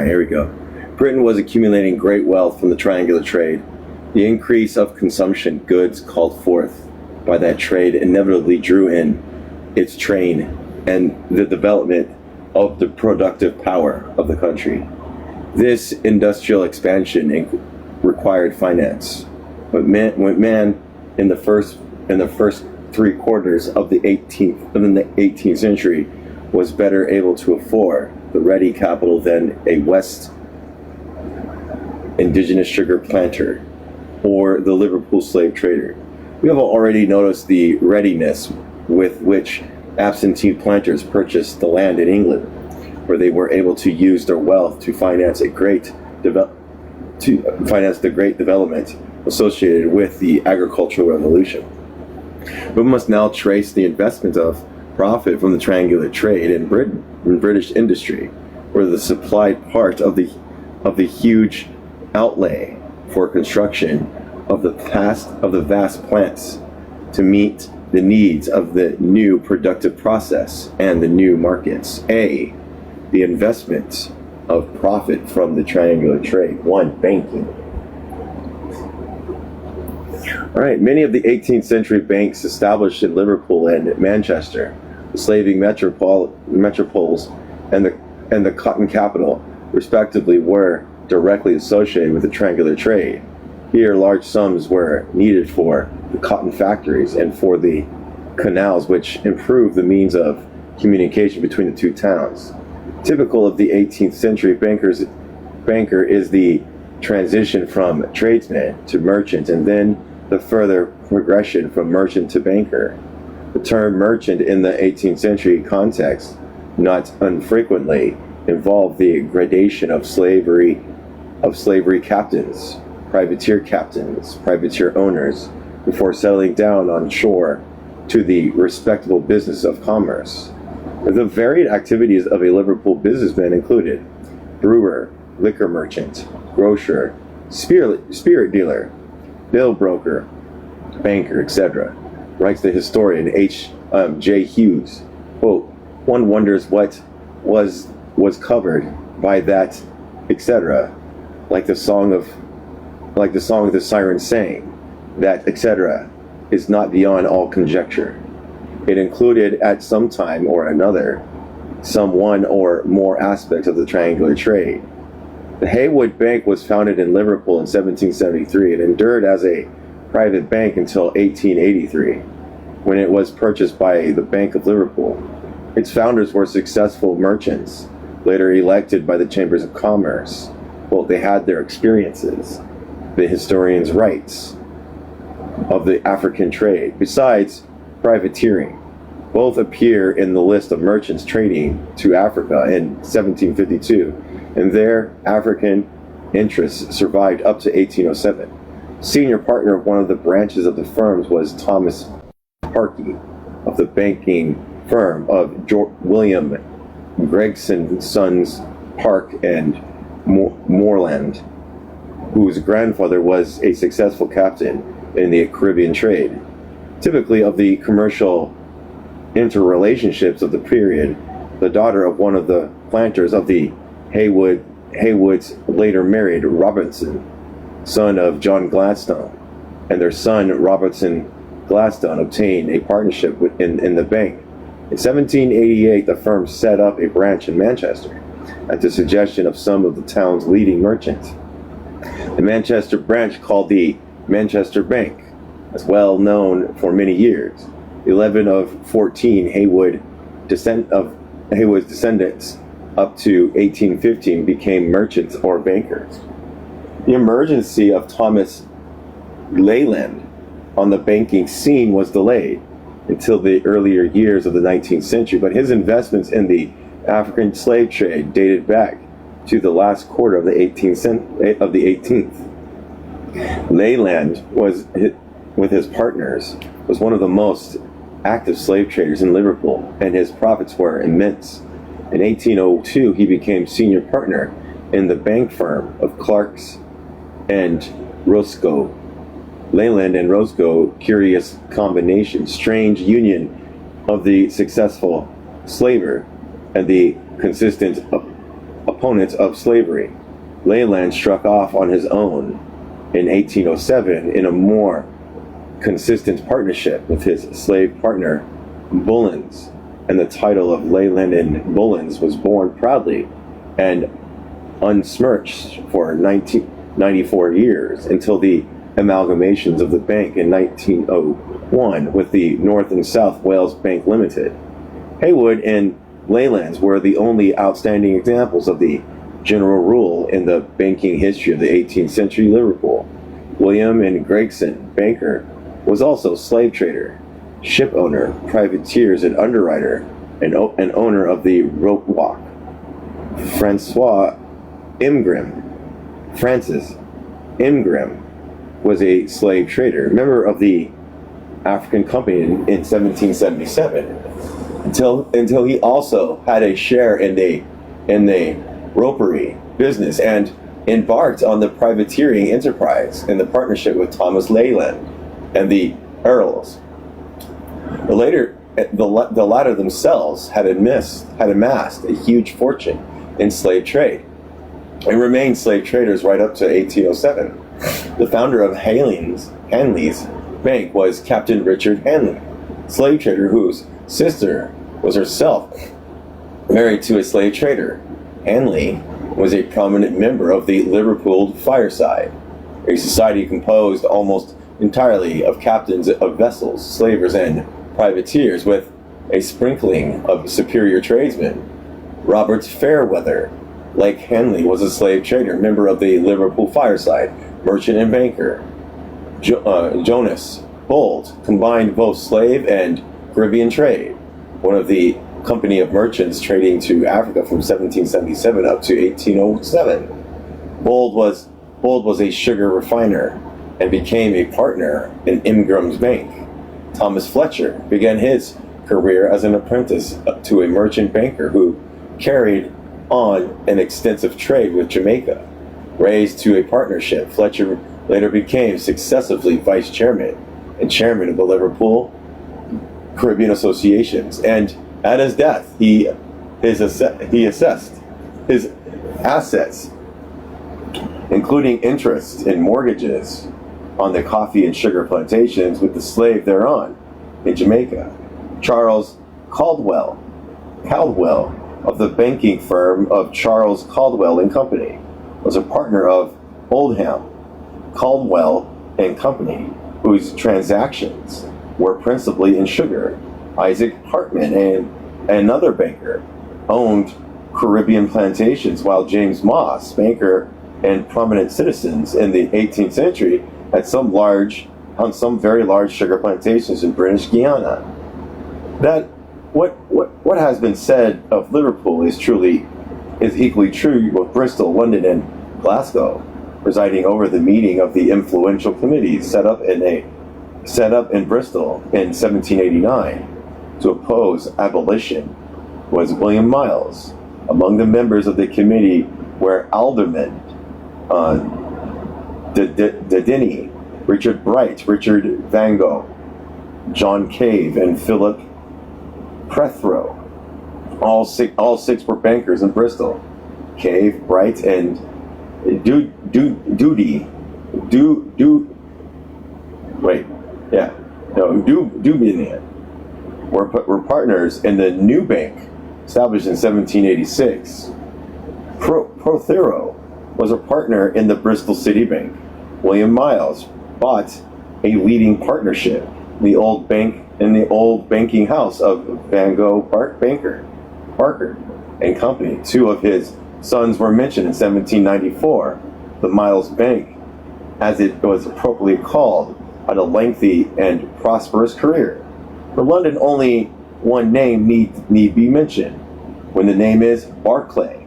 right, here we go. Britain was accumulating great wealth from the triangular trade. The increase of consumption goods called forth by that trade inevitably drew in its train and the development of the productive power of the country. This industrial expansion required finance. But man in the first 3/4 of the 18th century was better able to afford the ready capital than a West indigenous sugar planter or the Liverpool slave trader. We have already noticed the readiness with which absentee planters purchased the land in England, where they were able to use their wealth to finance the great development associated with the agricultural revolution. We must now trace the investment of profit from the triangular trade in Britain, in British industry, where the supplied part of the huge outlay for construction of the vast plants to meet the needs of the new productive process and the new markets. A, the investment of profit from the triangular trade. 1, banking. All right, many of the 18th century banks established in Liverpool and Manchester, the slaving metropoles and the cotton capital, respectively, were directly associated with the triangular trade. Here, large sums were needed for the cotton factories and for the canals, which improved the means of communication between the two towns. Typical of the 18th century banker is the transition from tradesman to merchant, and then the further progression from merchant to banker. The term merchant in the 18th century context not unfrequently involved the gradation of slavery captains, privateer owners, before settling down on shore to the respectable business of commerce. The varied activities of a Liverpool businessman included brewer, liquor merchant, grocer, spirit dealer, bill broker, banker, etc., writes the historian J. Hughes. Quote, one wonders what was covered by that, etc., like the song of the siren sang, that, etc., is not beyond all conjecture. It included at some time or another some one or more aspects of the triangular trade. The Haywood Bank was founded in Liverpool in 1773 and endured as a private bank until 1883, when it was purchased by the Bank of Liverpool. Its founders were successful merchants, later elected by the Chambers of Commerce. Well, they had their experiences, the historians' rights of the African trade. Besides privateering, both appear in the list of merchants trading to Africa in 1752, and their African interests survived up to 1807. Senior partner of one of the branches of the firms was Thomas Parkey of the banking firm of William Gregson Sons Park and Moreland, whose grandfather was a successful captain in the Caribbean trade. Typically of the commercial interrelationships of the period, the daughter of one of the planters of the Haywoods later married Robinson, son of John Gladstone, and their son Robertson Gladstone obtained a partnership in the bank. In 1788, the firm set up a branch in Manchester at the suggestion of some of the town's leading merchants. The Manchester branch, called the Manchester Bank, was well known for many years. 11 of 14 Haywood's descendants up to 1815 became merchants or bankers. The emergence of Thomas Leyland on the banking scene was delayed until the earlier years of the 19th century, but his investments in the African slave trade dated back to the last quarter of the 18th. Leyland with his partners, was one of the most active slave traders in Liverpool, and his profits were immense. In 1802, he became senior partner in the bank firm of Clarks and Roscoe. Leyland and Roscoe, curious combination, strange union of the successful slaver and the consistent proponent of slavery. Leyland struck off on his own in 1807 in a more consistent partnership with his slave partner, Bullens, and the title of Leyland and Bullens was borne proudly and unsmirched for 94 years until the amalgamations of the bank in 1901 with the North and South Wales Bank Limited. Haywood and Leyland were the only outstanding examples of the general rule in the banking history of the 18th century Liverpool. William and Gregson, banker, was also slave trader, ship owner, privateers and underwriter, and owner of the rope walk. Francis Imgrim was a slave trader, member of the African Company in 1777, until he also had a share in the ropery business and embarked on the privateering enterprise in the partnership with Thomas Leyland and the Earls. The latter themselves had amassed a huge fortune in slave trade and remained slave traders right up to 1807. The founder of Hanley's Bank was Captain Richard Hanley, slave trader whose sister was herself married to a slave trader. Hanley was a prominent member of the Liverpool Fireside, a society composed almost entirely of captains of vessels, slavers, and privateers, with a sprinkling of superior tradesmen. Robert Fairweather, like Hanley, was a slave trader, member of the Liverpool Fireside, merchant and banker. Jonas Bold combined both slave and Caribbean trade, one of the company of merchants trading to Africa from 1777 up to 1807. Bold was a sugar refiner and became a partner in Imgrim's Bank. Thomas Fletcher began his career as an apprentice to a merchant banker who carried on an extensive trade with Jamaica. Raised to a partnership, Fletcher later became successively vice chairman and chairman of the Liverpool Caribbean Associations, and at his death, he assessed his assets, including interest in mortgages on the coffee and sugar plantations with the slave thereon in Jamaica. Charles Caldwell of the banking firm of Charles Caldwell and Company was a partner of Oldham, Caldwell and Company, whose transactions were principally in sugar. Isaac Hartman and another banker owned Caribbean plantations, while James Moss, banker and prominent citizens in the 18th century, had some very large sugar plantations in British Guiana. That what has been said of Liverpool is equally true with Bristol, London, and Glasgow, presiding over the meeting of the influential committees set up in Bristol in 1789 to oppose abolition was William Miles. Among the members of the committee were Alderman Dedini, Richard Bright, Richard Vango, John Cave, and Philip Prethrow. All six were bankers in Bristol. Cave, Bright, and Dubinian were partners in the new bank established in 1786. Prothero was a partner in the Bristol City Bank. William Miles bought a leading partnership in the old banking house of Vango Barker and Company. Two of his sons were mentioned in 1794. The Miles Bank, as it was appropriately called, had a lengthy and prosperous career. For London, only one name need be mentioned, when the name is Barclay.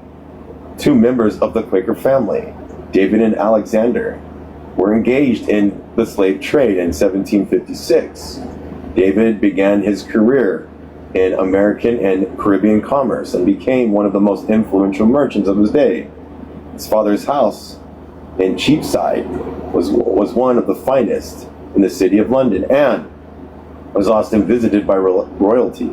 Two members of the Quaker family, David and Alexander, were engaged in the slave trade in 1756. David began his career in American and Caribbean commerce and became one of the most influential merchants of his day. His father's house in Cheapside was one of the finest in the city of London and was often visited by royalty.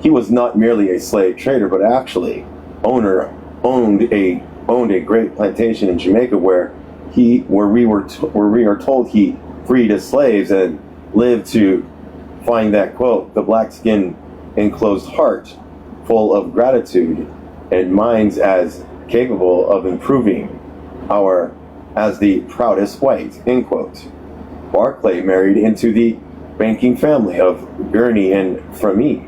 He was not merely a slave trader, but actually owner owned a great plantation in Jamaica where we are told he freed his slaves and lived to find that, quote, the black skin enclosed heart full of gratitude and minds as capable of improving our as the proudest white, end quote. Barclay married into the banking family of Gurney and Framee,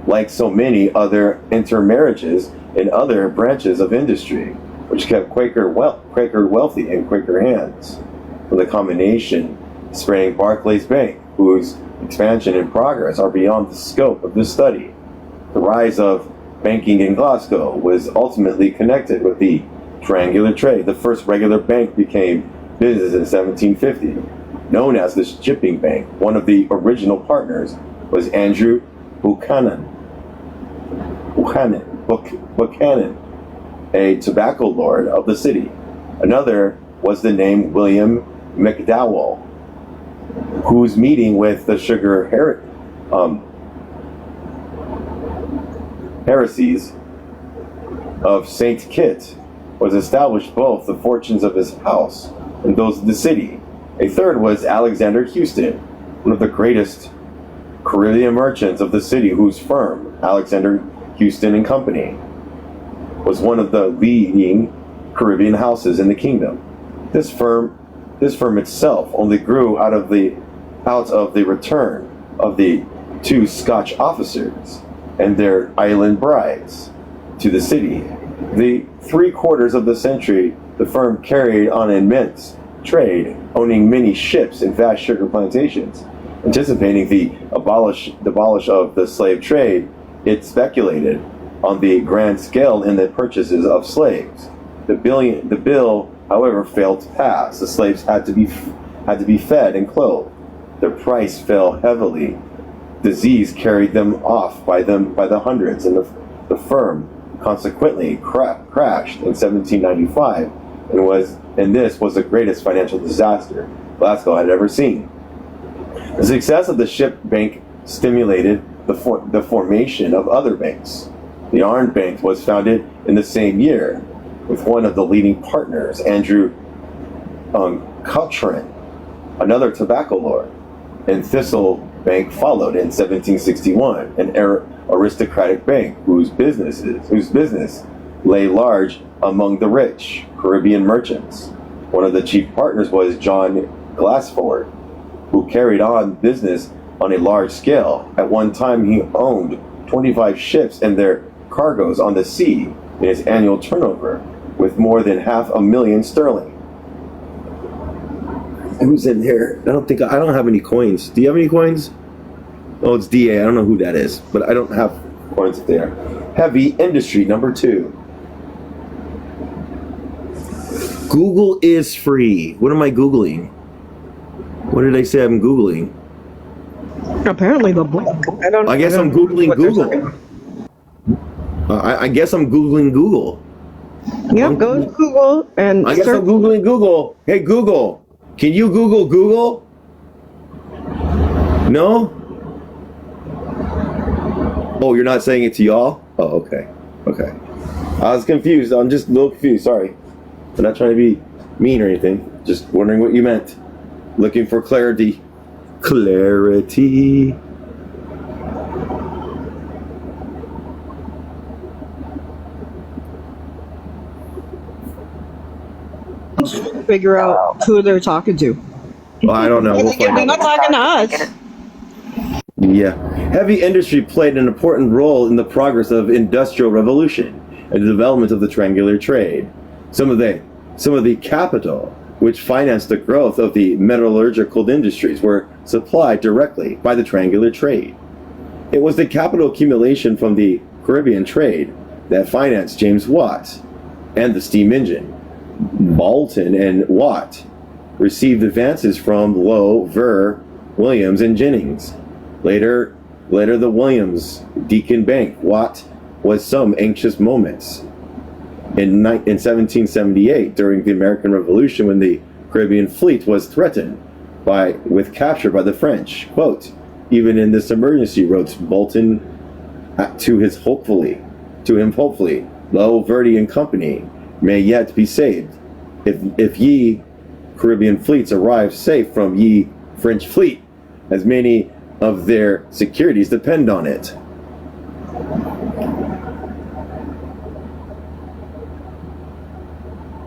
like so many other intermarriages in other branches of industry, which kept Quaker wealthy in Quaker hands. From the combination sprang Barclays Bank, whose expansion and progress are beyond the scope of this study. The rise of banking in Glasgow was ultimately connected with the triangular trade. The first regular bank became business in 1750, known as the Shipping Bank. One of the original partners was Andrew Buchanan, a tobacco lord of the city. Another was the name William McDowell, whose meeting with the sugar heresies of St. Kitts was established both the fortunes of his house and those of the city. A third was Alexander Houston, one of the greatest Caribbean merchants of the city, whose firm, Alexander Houston and Company, was one of the leading Caribbean houses in the kingdom. This firm itself only grew out of the return of the two Scotch officers and their island brides to the city. The 3/4 of the century, the firm carried on an immense trade, owning many ships and vast sugar plantations. Anticipating the abolish of the slave trade, it speculated on the grand scale in the purchases of slaves. The bill, however, failed to pass. The slaves had to be fed and clothed. Their price fell heavily. Disease carried them off by the hundreds, and the firm consequently crashed in 1795, and this was the greatest financial disaster Glasgow had ever seen. The success of the ship bank stimulated the formation of other banks. The Iron Bank was founded in the same year with one of the leading partners, Andrew Cochrane, another tobacco lord, and Thistle Bank followed in 1761, an aristocratic bank whose business lay large among the rich Caribbean merchants. One of the chief partners was John Glassford, who carried on business on a large scale. At one time, he owned 25 ships and their cargoes on the sea in his annual turnover, with more than £500,000 sterling. Who's in here? I don't have any coins. Do you have any coins? Oh, it's DA. I don't know who that is, but I don't have coins there. Heavy industry, number 2. Google is free. What am I Googling? What did I say I'm Googling? Apparently the book. I guess I'm Googling Google. I guess I'm Googling Google. Yep, go to Google and I guess I'm Googling Google. Hey, Google. Can you Google Google? No? Oh, you're not saying it to y'all? Oh, okay. Okay. I was confused. I'm just a little confused. Sorry. I'm not trying to be mean or anything. Just wondering what you meant. Looking for clarity. Clarity. figure out who they're talking to. Well, I don't know. We'll find They're not talking to us. Yeah. Heavy industry played an important role in the progress of Industrial Revolution and the development of the triangular trade. Some of the capital which financed the growth of the metallurgical industries were supplied directly by the triangular trade. It was the capital accumulation from the Caribbean trade that financed James Watt and the steam engine. Boulton and Watt received advances from Lowe, Ver, Williams, and Jennings. Later the Williams Deacon Bank. Watt was some anxious moments. In 1778, during the American Revolution, when the Caribbean fleet was threatened with capture by the French, quote, "Even in this emergency," wrote Boulton to him hopefully, Lo Verde and Company may yet be saved, if ye Caribbean fleets arrive safe from ye French fleet, as many of their securities depend on it.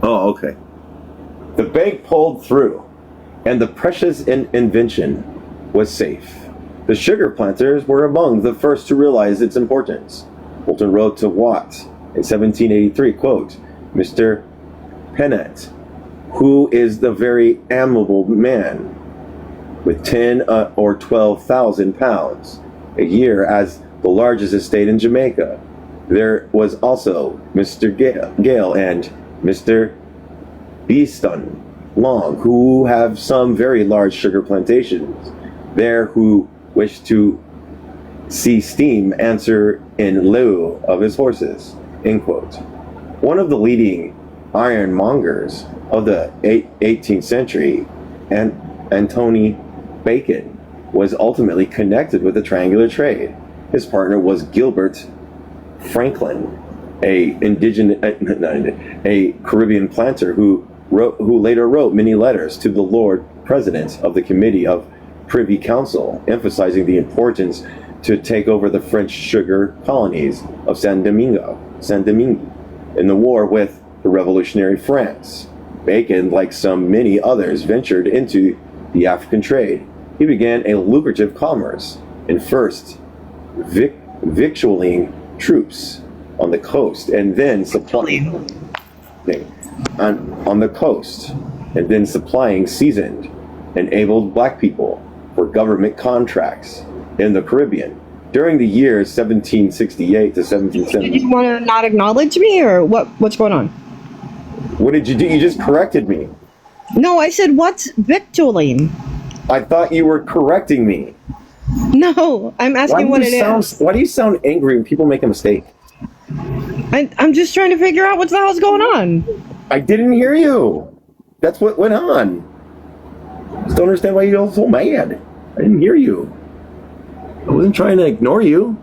Oh, okay. The bank pulled through, and the precious invention was safe. The sugar planters were among the first to realize its importance. Fulton wrote to Watt in 1783, quote, Mr. Pennant, who is the very amiable man, with 10 or 12,000 pounds a year as the largest estate in Jamaica. There was also Mr. Gale and Mr. Beeston Long, who have some very large sugar plantations there, who wish to see steam answer in lieu of his horses, end quote. One of the leading ironmongers of the 18th century, Antony Bacon, was ultimately connected with the triangular trade. His partner was Gilbert Franklin, a Caribbean planter who later wrote many letters to the Lord President of the Committee of Privy Council, emphasizing the importance to take over the French sugar colonies of Saint Domingue in the war with the revolutionary France. Bacon, like many others, ventured into the African trade. He began a lucrative commerce in first victualling troops on the coast, and then supplying on the coast, and then supplying seasoned and able black people for government contracts in the Caribbean. During the years 1768 to 1770. Did you want to not acknowledge me, or what's going on? What did you do? You just corrected me. No, I said, what's victualling? I thought you were correcting me. No, I'm asking what it is. Why do you sound angry when people make a mistake? I'm just trying to figure out what the hell's going on. I didn't hear you. That's what went on. Just don't understand why you're so mad. I didn't hear you. I wasn't trying to ignore you.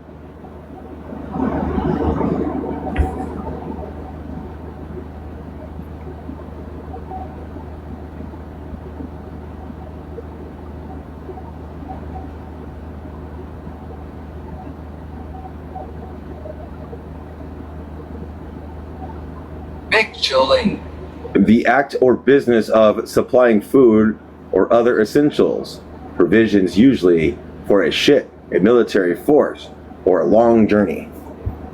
Victualling. The act or business of supplying food or other essentials, provisions usually for a ship, a military force, or a long journey.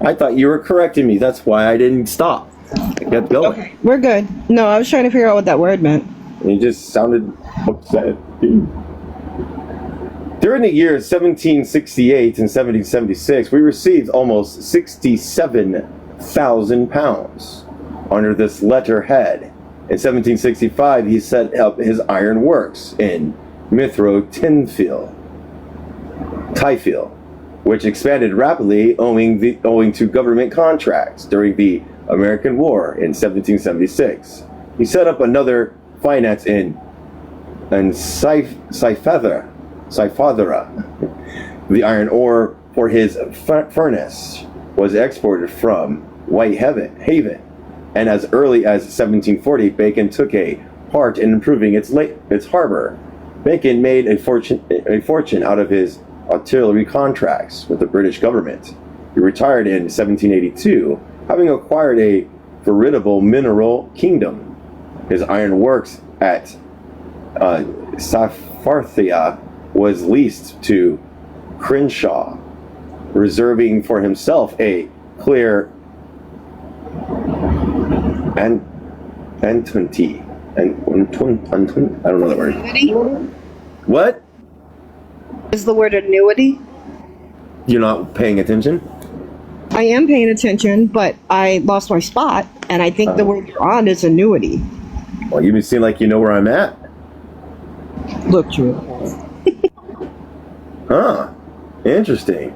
I thought you were correcting me. That's why I didn't stop. I kept going. Okay, we're good. No, I was trying to figure out what that word meant. And you just sounded upset. During the years 1768 and 1776, we received almost 67,000 pounds under this letterhead. In 1765, he set up his iron works in Mithro Tyfield, which expanded rapidly owing to government contracts during the American War in 1776. He set up another finance in Cyfathra. The iron ore for his furnace was exported from Whitehaven, and as early as 1740, Bacon took a part in improving its harbor. Bacon made a fortune out of his artillery contracts with the British government. He retired in 1782, having acquired a veritable mineral kingdom. His iron works at Safarthia was leased to Crenshaw, reserving for himself a clear Antonti. I don't know that word. Annuity? What? Is the word annuity? You're not paying attention? I am paying attention, but I lost my spot, and I think the word you're on is annuity. Well, you seem like you know where I'm at. Look, Drew. Huh. Interesting.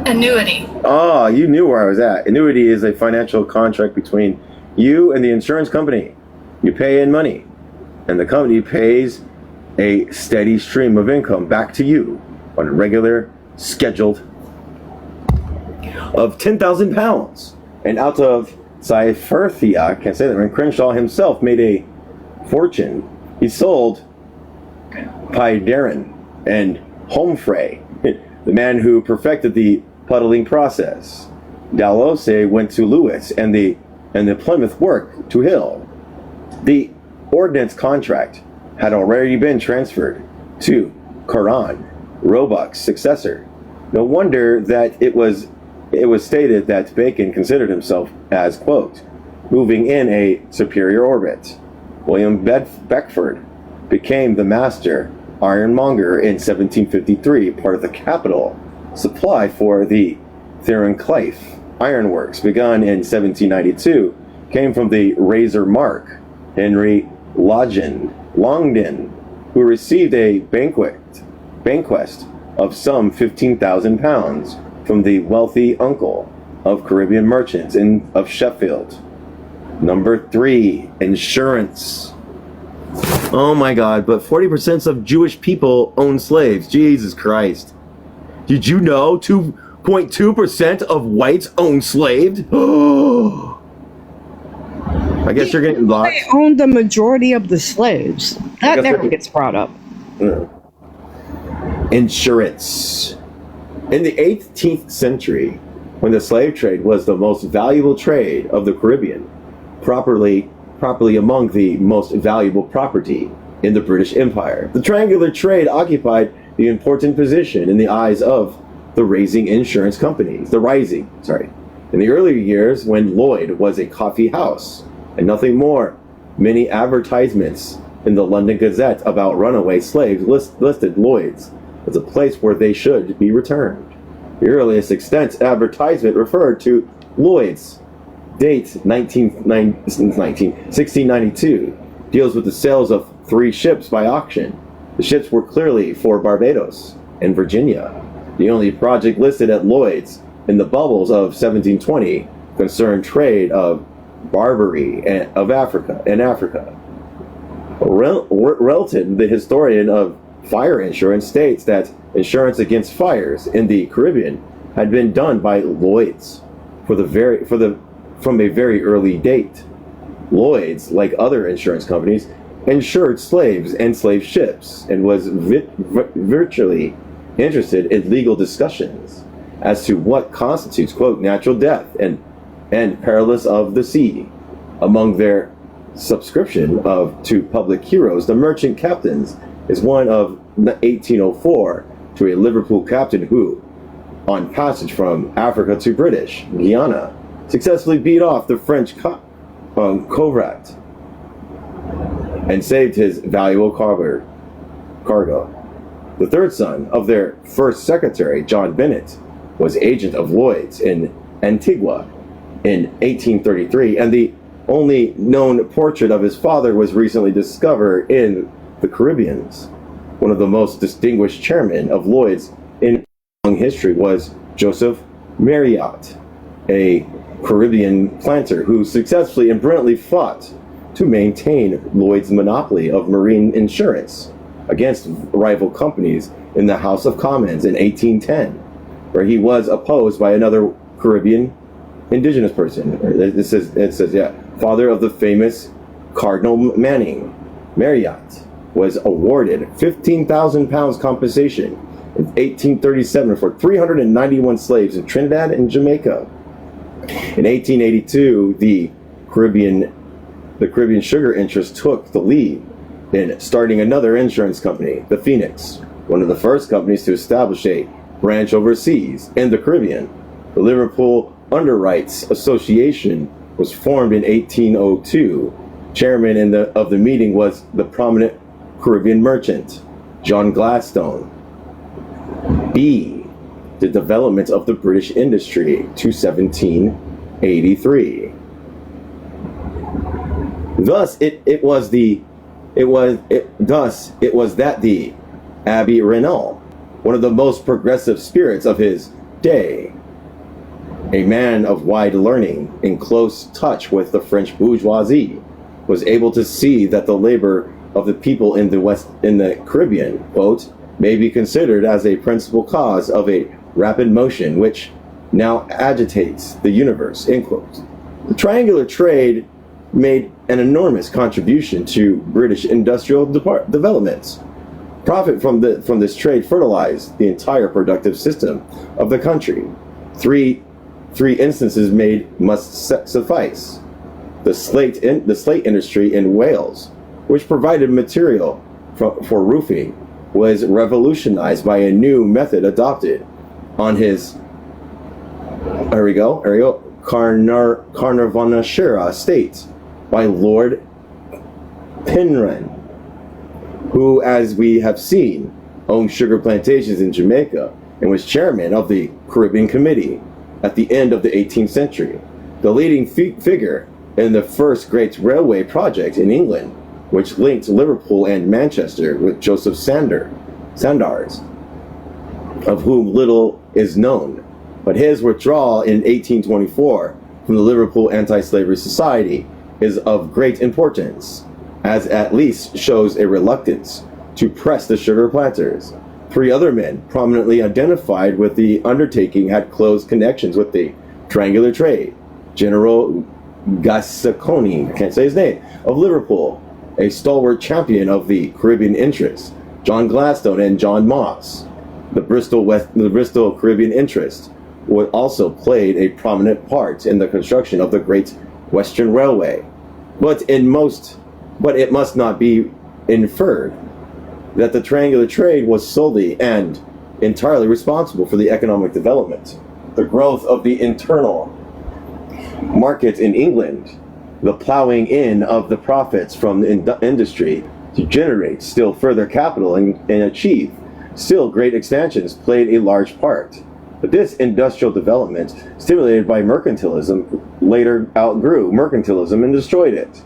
Annuity. Oh, you knew where I was at. Annuity is a financial contract between you and the insurance company. You pay in money, and the company pays a steady stream of income back to you on a regular scheduled of 10,000 pounds And out of Cyferthia, can't say that, and Crenshaw himself made a fortune. He sold Pydarin and Homfray, the man who perfected the puddling process. Dalhousie went to Lewis, and the Plymouth work to Hill. The ordnance contract had already been transferred to Coran, Roebuck's successor. No wonder that it was stated that Bacon considered himself as, quote, moving in a superior orbit. William Beckford became the master ironmonger in 1753, part of the capital supply for the Thurincliffe ironworks, begun in 1792, came from the razor mark, Henry Longden, who received a bequest of some £15,000 from the wealthy uncle of Caribbean merchants of Sheffield. Number 3, insurance. Oh my God, but 40% of Jewish people own slaves. Jesus Christ. Did you know 2.2% of whites own slaves? I guess you're getting locked. They own the majority of the slaves. That never gets brought up. Insurance. In the 18th century, when the slave trade was the most valuable trade of the Caribbean, properly among the most valuable property in the British Empire, the triangular trade occupied the important position in the eyes of the rising insurance companies. In the earlier years, when Lloyd was a coffee house and nothing more, many advertisements in the London Gazette about runaway slaves listed Lloyd's as a place where they should be returned. The earliest extant advertisement referred to Lloyd's. Date 1692, deals with the sales of 3 ships by auction. The ships were clearly for Barbados and Virginia. The only project listed at Lloyd's in the bubbles of 1720 concerned trade of Barbary and Africa. Relton, the historian of fire insurance, states that insurance against fires in the Caribbean had been done by Lloyd's from a very early date. Lloyd's, like other insurance companies, insured slaves and slave ships, and was virtually interested in legal discussions as to what constitutes, quote, natural death and perilous of the sea. Among their subscription to public heroes, the Merchant Captains is one of 1804 to a Liverpool captain who, on passage from Africa to British Guiana, successfully beat off the French covert and saved his valuable cargo. The third son of their first secretary, John Bennett, was agent of Lloyd's in Antigua in 1833, and the only known portrait of his father was recently discovered in the Caribbeans. One of the most distinguished chairmen of Lloyd's in long history was Joseph Marriott, a Caribbean planter who successfully and brilliantly fought to maintain Lloyd's monopoly of marine insurance against rival companies in the House of Commons in 1810, where he was opposed by another Caribbean indigenous person. It says, father of the famous Cardinal Manning. Marriott was awarded £15,000 compensation in 1837 for 391 slaves in Trinidad and Jamaica. In 1882, the Caribbean sugar interest took the lead in starting another insurance company, the Phoenix, one of the first companies to establish a branch overseas in the Caribbean. The Liverpool Underwriters Association was formed in 1802. Chairman of the meeting was the prominent Caribbean merchant, John Gladstone. B. The development of the British industry to 1783. Thus it was that the Abbé Raynal, one of the most progressive spirits of his day, a man of wide learning in close touch with the French bourgeoisie, was able to see that the labor of the people in the Caribbean, quote, may be considered as a principal cause of a rapid motion which now agitates the universe, end quote. The triangular trade made an enormous contribution to British industrial development. Profit from this trade fertilized the entire productive system of the country. Three instances made must suffice. The slate industry in Wales, which provided material for roofing, was revolutionized by a new method adopted on his Carnarvonshire estate by Lord Penrhyn, who, as we have seen, owned sugar plantations in Jamaica and was chairman of the Caribbean Committee at the end of the 18th century. The leading figure in the first great railway project in England, which linked Liverpool and Manchester with Joseph Sandars, of whom little is known, but his withdrawal in 1824 from the Liverpool Anti-Slavery Society is of great importance, as at least shows a reluctance to press the sugar planters. Three other men prominently identified with the undertaking had close connections with the triangular trade. General Gascoigne, I can't say his name, of Liverpool, a stalwart champion of the Caribbean interest, John Gladstone and John Moss. The Bristol Caribbean interest also played a prominent part in the construction of the Great Western Railway. But it must not be inferred that the triangular trade was solely and entirely responsible for the economic development. The growth of the internal market in England, the plowing in of the profits from the industry to generate still further capital and achieve still great expansions played a large part. But this industrial development, stimulated by mercantilism, later outgrew mercantilism and destroyed it.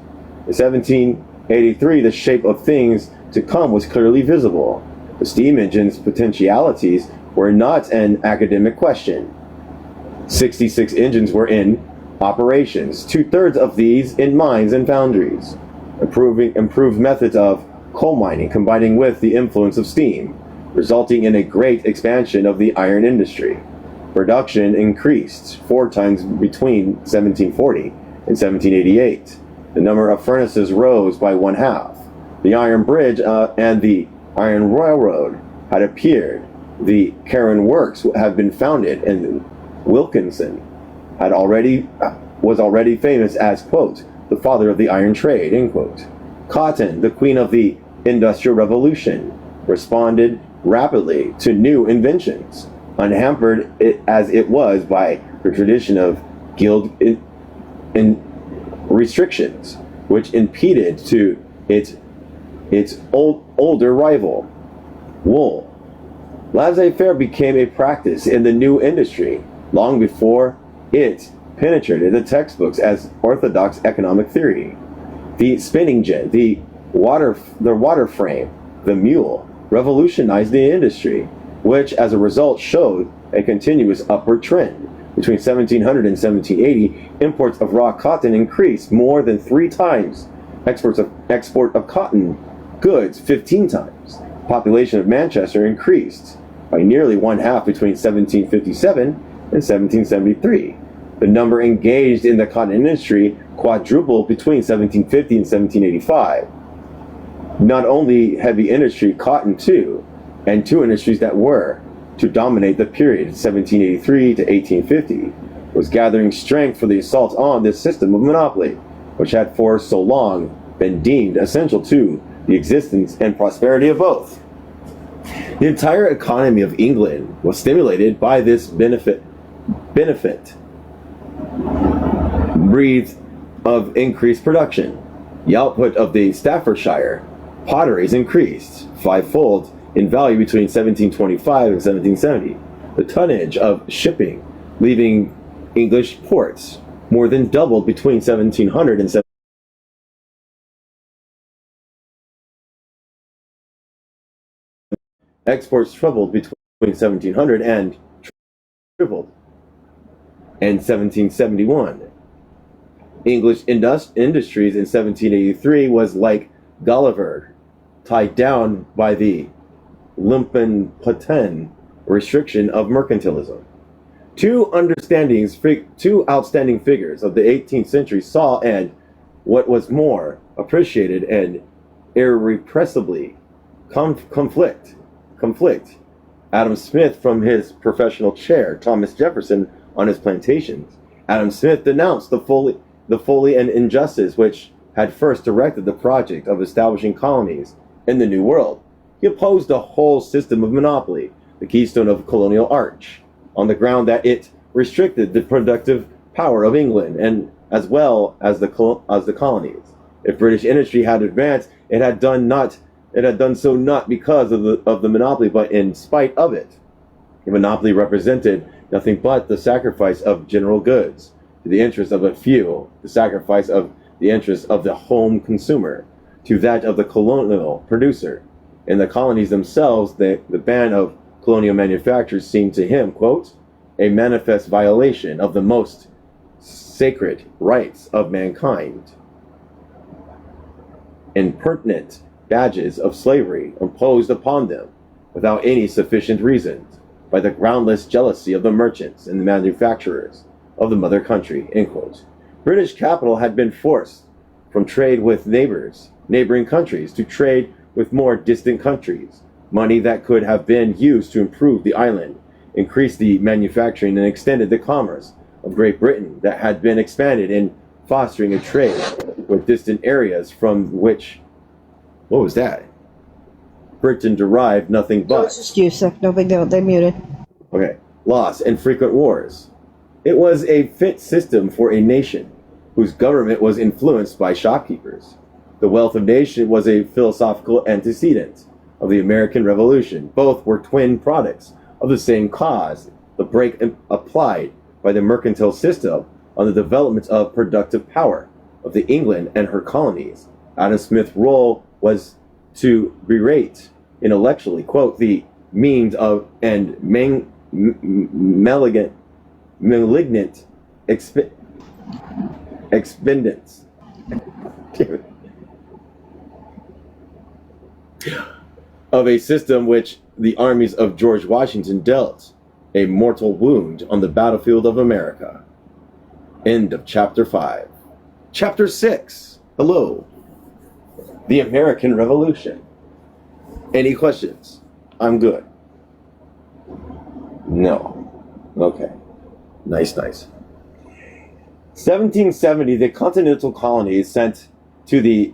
In 1783, the shape of things to come was clearly visible. The steam engine's potentialities were not an academic question. 66 engines were in operations, 2/3 of these in mines and foundries. Improved methods of coal mining combining with the influence of steam, resulting in a great expansion of the iron industry. Production increased 4 times between 1740 and 1788. The number of furnaces rose by 1/2. The iron bridge and the iron railroad had appeared. The Carron Works had been founded, and Wilkinson was already famous as, quote, the father of the iron trade, end quote. Cotton, the queen of the Industrial Revolution, responded rapidly to new inventions, unhampered as it was by the tradition of guild restrictions, which impeded to its older rival, wool. Laissez-faire became a practice in the new industry long before it penetrated the textbooks as orthodox economic theory. The spinning jet, the water frame, the mule revolutionized the industry, which as a result showed a continuous upward trend. Between 1700 and 1780, imports of raw cotton increased more than 3 times. Export of cotton goods 15 times. Population of Manchester increased by nearly 1/2 between 1757 and 1773. The number engaged in the cotton industry quadrupled between 1750 and 1785. Not only heavy industry, cotton too, and 2 industries that were to dominate the period 1783 to 1850 was gathering strength for the assault on this system of monopoly, which had for so long been deemed essential to the existence and prosperity of both. The entire economy of England was stimulated by this benefit breathed of increased production. The output of the Staffordshire potteries increased 5-fold in value between 1725 and 1770. The tonnage of shipping leaving English ports more than doubled between 1700 and 1700. Exports trebled between 1700 and tripled in 1771. English industries in 1783 was like Gulliver, tied down by the lumpenpaten restriction of mercantilism. Two outstanding figures of the 18th century saw and, what was more, appreciated and irrepressibly conflict. Adam Smith from his professional chair, Thomas Jefferson on his plantations. Adam Smith denounced the folly and injustice which had first directed the project of establishing colonies in the New World. He opposed the whole system of monopoly, the keystone of colonial arch, on the ground that it restricted the productive power of England and as well as the colonies. If British industry had advanced, it had done so not because of the monopoly, but in spite of it. The monopoly represented nothing but the sacrifice of general goods to the interest of a few, the sacrifice of the interest of the home consumer to that of the colonial producer. In the colonies themselves, the ban of colonial manufactures seemed to him, quote, a manifest violation of the most sacred rights of mankind. Impertinent badges of slavery imposed upon them without any sufficient reasons by the groundless jealousy of the merchants and the manufacturers of the mother country, end quote. British capital had been forced from trade with neighboring countries to trade with more distant countries. Money that could have been used to improve the island, increase the manufacturing, and extended the commerce of Great Britain that had been expanded in fostering a trade with distant areas from which, what was that? Britain derived nothing but. It's just Yusuf, no big deal. They muted. Okay. Loss and frequent wars. It was a fit system for a nation whose government was influenced by shopkeepers. The wealth of nation was a philosophical antecedent of the American Revolution. Both were twin products of the same cause, the brake applied by the mercantile system on the development of productive power of the England and her colonies. Adam Smith's role was to berate intellectually, quote, the means of and malignant expendence of a system which the armies of George Washington dealt a mortal wound on the battlefield of America. End of chapter 5. Chapter 6. Hello. The American Revolution. Any questions? I'm good. No. Okay. Nice. 1770, the continental colonies sent to the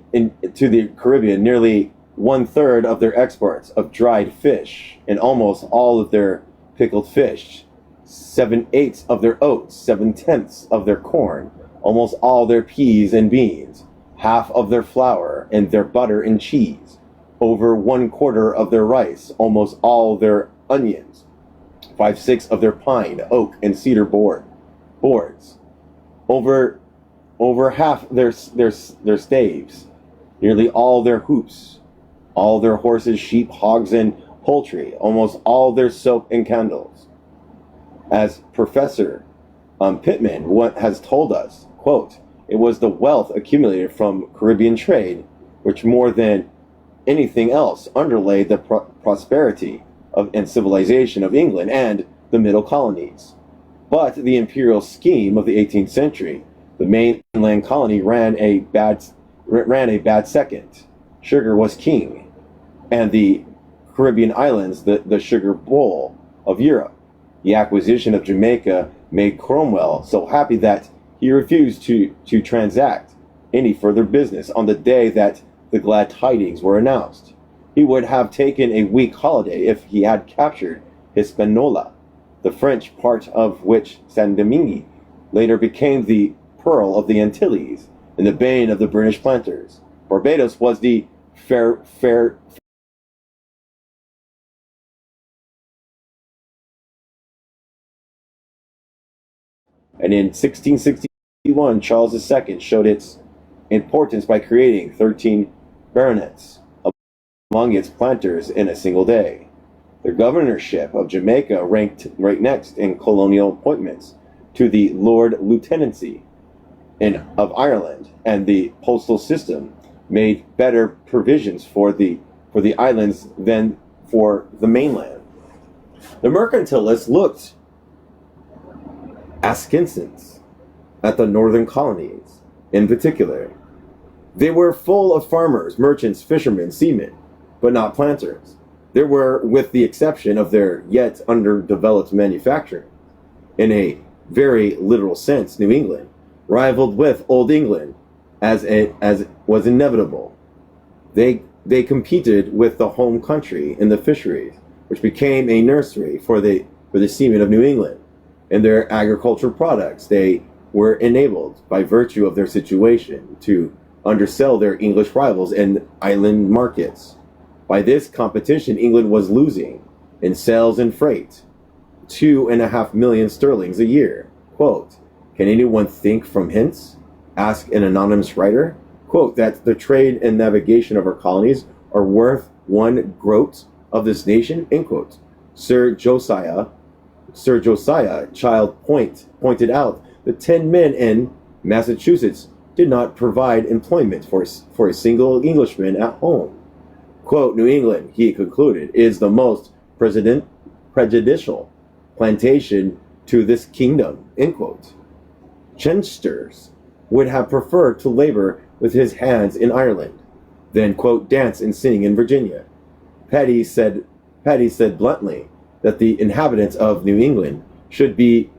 Caribbean nearly 1/3 of their exports of dried fish and almost all of their pickled fish, 7/8 of their oats, 7/10 of their corn, almost all their peas and beans, half of their flour and their butter and cheese, over 1/4 of their rice, almost all their onions, 5/6 of their pine, oak, and cedar boards, over half their staves, nearly all their hoops, all their horses, sheep, hogs, and poultry, almost all their soap and candles. As Professor Pittman has told us, quote, it was the wealth accumulated from Caribbean trade which more than anything else underlay the prosperity and civilization of England and the middle colonies. But the imperial scheme of the 18th century, the mainland colony ran a bad second. Sugar was king, and the Caribbean islands the sugar bowl of Europe. The acquisition of Jamaica made Cromwell so happy that he refused to transact any further business on the day that the glad tidings were announced. He would have taken a week holiday if he had captured Hispaniola, the French part of which Saint-Domingue later became the pearl of the Antilles and the bane of the British planters. Barbados was the fair and in 1661 Charles II showed its importance by creating 13 baronets among its planters in a single day. The governorship of Jamaica ranked right next in colonial appointments to the Lord Lieutenancy of Ireland, and the postal system made better provisions for the islands than for the mainland. The mercantilists looked askinsons at the northern colonies in particular. They were full of farmers, merchants, fishermen, seamen, but not planters. There were, with the exception of their yet underdeveloped manufacturing, in a very literal sense, New England, rivaled with Old England as was inevitable. They competed with the home country in the fisheries, which became a nursery for the seamen of New England. In their agricultural products, they were enabled, by virtue of their situation, to undersell their English rivals in island markets. By this competition, England was losing in sales and freight 2.5 million sterlings a year. Quote, can anyone think from hence? Asked an anonymous writer. Quote, that the trade and navigation of our colonies are worth one groat of this nation, end quote. Sir Josiah Child pointed out that 10 men in Massachusetts did not provide employment for a single Englishman at home. Quote, New England, he concluded, is the most prejudicial plantation to this kingdom, end quote. Chensters would have preferred to labor with his hands in Ireland than, quote, dance and sing in Virginia. Patty said bluntly that the inhabitants of New England should be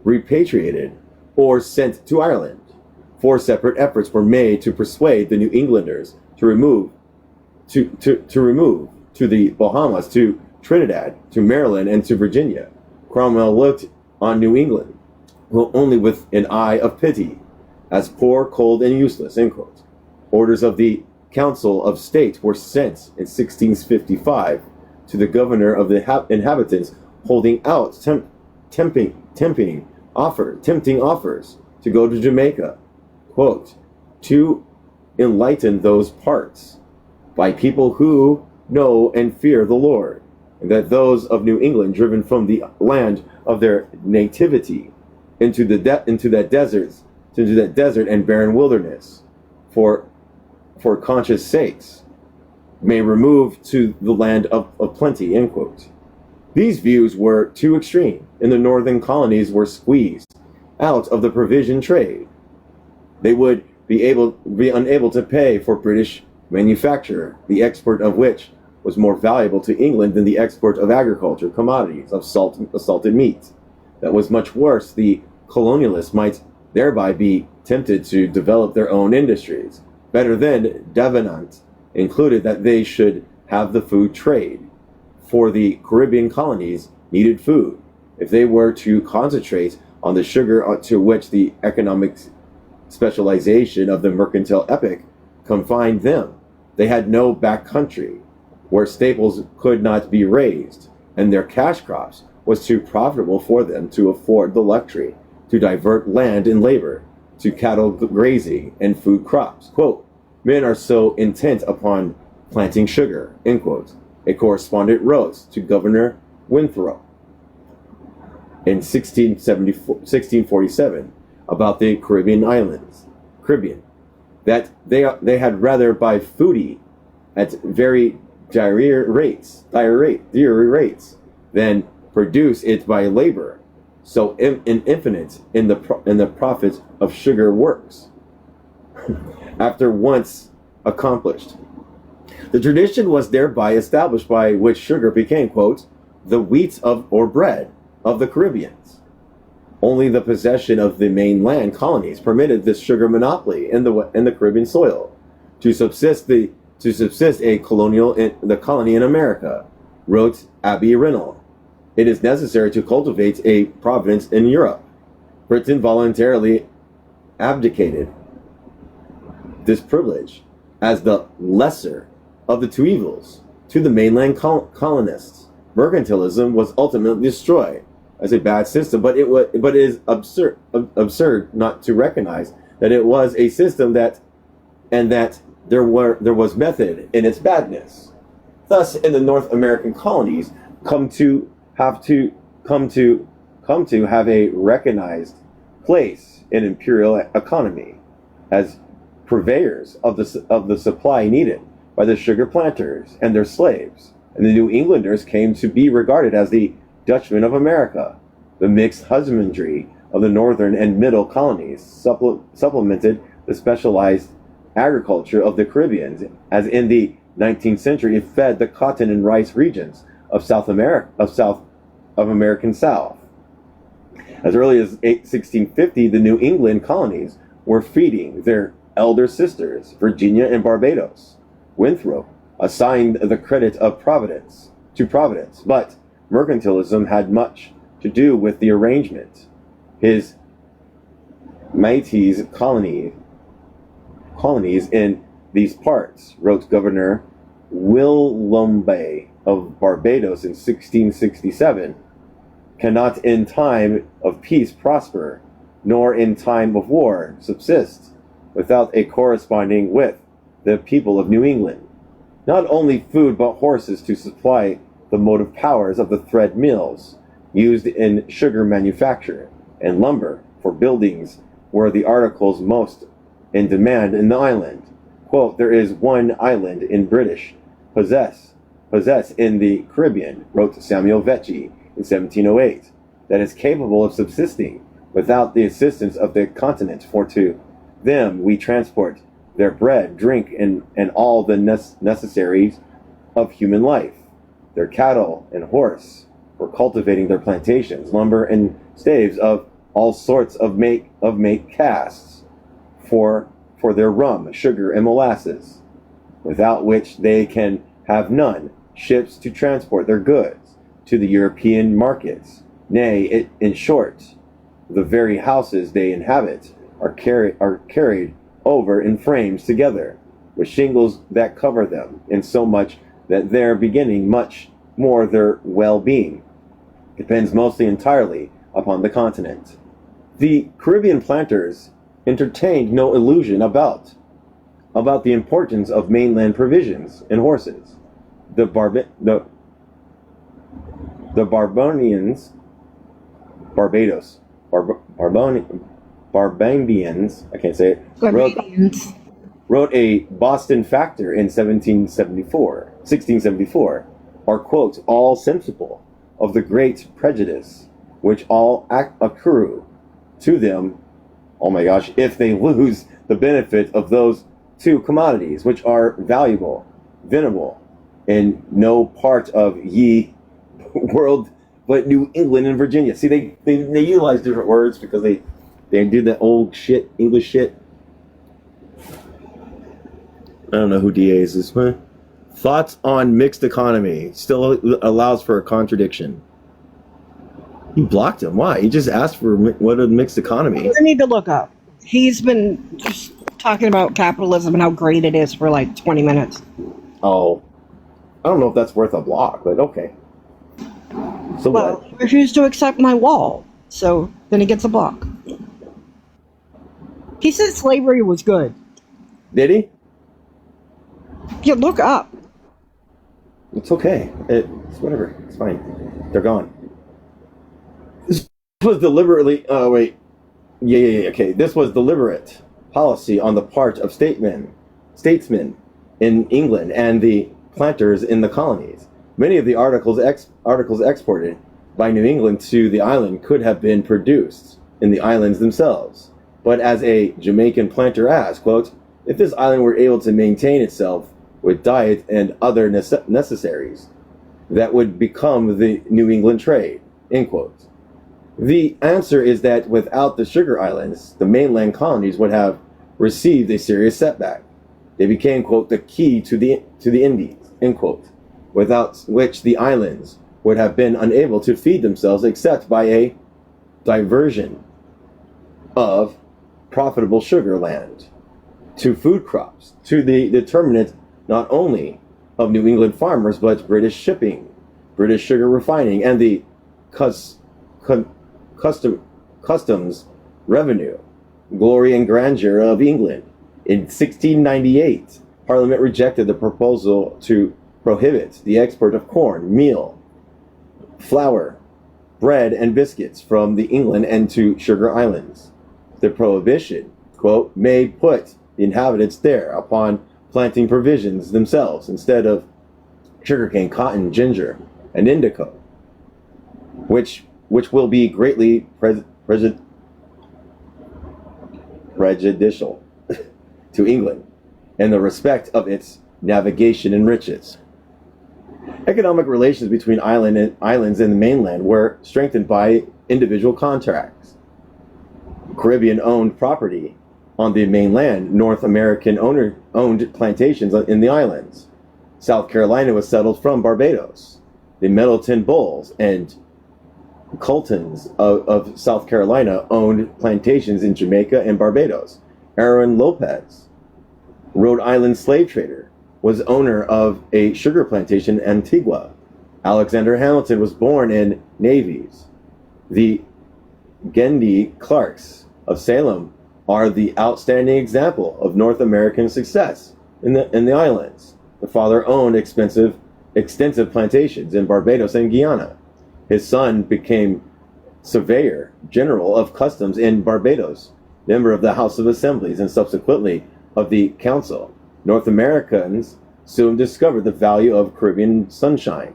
repatriated or sent to Ireland. 4 separate efforts were made to persuade the New Englanders to remove to the Bahamas, to Trinidad, to Maryland, and to Virginia. Cromwell looked on New England only with an eye of pity, as poor, cold, and useless, end quote. Orders of the Council of State were sent in 1655 to the governor of the inhabitants, holding out tempting offers to go to Jamaica, quote, to enlighten those parts by people who know and fear the Lord, and that those of New England driven from the land of their nativity into that desert and barren wilderness for conscience sakes may remove to the land of plenty, end quote. These views were too extreme, and the northern colonies were squeezed out of the provision trade. They would be unable to pay for British manufacture, the export of which was more valuable to England than the export of agriculture commodities, of salted meat. That was much worse. The colonialists might thereby be tempted to develop their own industries. Better then, Davenant included that they should have the food trade, for the Caribbean colonies needed food. If they were to concentrate on the sugar to which the economic specialization of the mercantile epoch confined them, they had no back country where staples could not be raised, and their cash crops was too profitable for them to afford the luxury to divert land and labor to cattle grazing and food crops. Quote, men are so intent upon planting sugar, end quote. A correspondent wrote to Governor Winthrop in 1647 about the Caribbean islands, that they had rather buy foodie at very dire rates than produce it by labor so infinite in the profit of sugar works after once accomplished. The tradition was thereby established by which sugar became, quote, the wheat or bread of the Caribbeans. Only the possession of the mainland colonies permitted this sugar monopoly in the Caribbean soil to subsist a colonial in the colony in America, wrote Abby Rinnell. It is necessary to cultivate a province in Europe. Britain voluntarily abdicated this privilege as the lesser of the two evils to the mainland colonists. Mercantilism was ultimately destroyed as a bad system, but it is absurd not to recognize that it was a system that there was method in its badness. Thus, in the North American colonies, come to have a recognized place in imperial economy as purveyors of the supply needed by the sugar planters and their slaves, and the New Englanders came to be regarded as the Dutchmen of America. The mixed husbandry of the northern and middle colonies, supplemented the specialized agriculture of the Caribbean, as in the 19th century it fed the cotton and rice regions of American South. As early as 1650, the New England colonies were feeding their elder sisters, Virginia and Barbados. Winthrop assigned the credit of Providence to Providence, but mercantilism had much to do with the arrangement. His Métis colonies in these parts, wrote Governor Willoughby of Barbados in 1667, cannot in time of peace prosper, nor in time of war subsist, without a corresponding with the people of New England. Not only food, but horses to supply the motive powers of the thread mills used in sugar manufacture, and lumber for buildings were the articles most in demand in the island. Quote, there is one island in British possess in the Caribbean, wrote Samuel Vetchi in 1708, that is capable of subsisting without the assistance of the continent, for to them we transport their bread, drink, and all the necessaries of human life, their cattle and horse, for cultivating their plantations, lumber and staves of all sorts of make casts, for their rum, sugar, and molasses, without which they can have none, ships to transport their goods to the European markets. Nay, in short, the very houses they inhabit are carried over in frames together, with shingles that cover them, in so much that their beginning, much more their well-being, depends mostly entirely upon the continent. The Caribbean planters entertained no illusion about the importance of mainland provisions and horses. The Barbadians, I can't say it, wrote a Boston Factor in 1674, are, quote, all sensible of the great prejudice which all accrue to them, oh my gosh, if they lose the benefit of those two commodities, which are valuable, venable, in no part of ye world but New England and Virginia. See, they utilize different words because they do that old shit, English shit. I don't know who DA is this one. Thoughts on mixed economy. Still allows for a contradiction. You blocked him. Why? He just asked for what a mixed economy. I need to look up. He's been just talking about capitalism and how great it is for like 20 minutes. Oh. I don't know if that's worth a block, but okay. So well, what? he refused to accept my wall, so then he gets a block. He said slavery was good. Did he? Yeah, look up. It's okay. It's whatever. It's fine. They're gone. This was deliberately... Oh, wait. Yeah, okay. This was deliberate policy on the part of statesmen in England and the planters in the colonies. Many of the articles exported by New England to the island could have been produced in the islands themselves. But as a Jamaican planter asked, quote, if this island were able to maintain itself with diet and other necessaries, that would become the New England trade, end quote. The answer is that without the sugar islands, the mainland colonies would have received a serious setback. They became, quote, the key to the Indies, end quote, without which the islands would have been unable to feed themselves except by a diversion of profitable sugar land to food crops, to the determinant not only of New England farmers, but British shipping, British sugar refining, and the customs revenue, glory and grandeur of England. In 1698, Parliament rejected the proposal to prohibit the export of corn, meal, flour, bread, and biscuits from the England and to sugar islands. The prohibition, quote, may put the inhabitants there upon planting provisions themselves instead of sugarcane, cotton, ginger, and indigo, which will be greatly prejudicial to England in the respect of its navigation and riches. Economic relations between islands and the mainland were strengthened by individual contracts. Caribbean owned property on the mainland. North American owned plantations in the islands. South Carolina was settled from Barbados. The Middleton Bulls and Coltons of South Carolina owned plantations in Jamaica and Barbados. Aaron Lopez, Rhode Island slave trader, was owner of a sugar plantation in Antigua. Alexander Hamilton was born in Navies. The Gendy Clarks of Salem are the outstanding example of North American success in the islands. The father owned extensive plantations in Barbados and Guyana. His son became Surveyor General of Customs in Barbados, member of the House of Assemblies, and subsequently of the Council. North Americans soon discovered the value of Caribbean sunshine.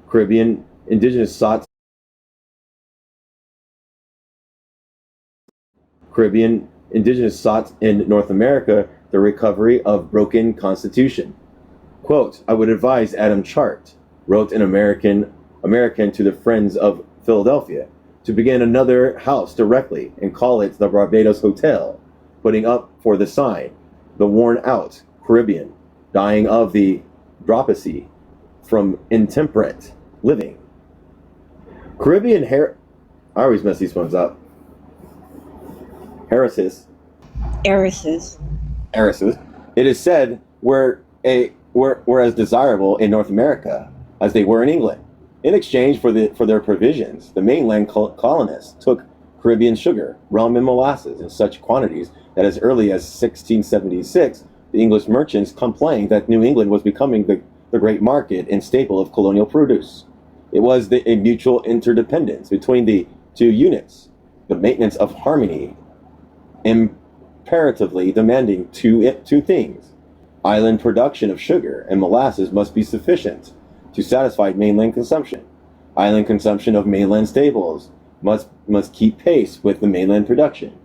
Caribbean indigenous sought in North America the recovery of broken constitution. Quote, I would advise Adam Chart, wrote an American to the Friends of Philadelphia, to begin another house directly and call it the Barbados Hotel, putting up for the sign, the worn out Caribbean, dying of the dropsy from intemperate living. I always mess these ones up. Heiresses. It is said were as desirable in North America as they were in England. In exchange for their provisions, the mainland colonists took Caribbean sugar, rum, and molasses in such quantities that as early as 1676, the English merchants complained that New England was becoming the great market and staple of colonial produce. It was a mutual interdependence between the two units, the maintenance of harmony, imperatively demanding two things. Island production of sugar and molasses must be sufficient to satisfy mainland consumption. Island consumption of mainland staples must keep pace with the mainland production.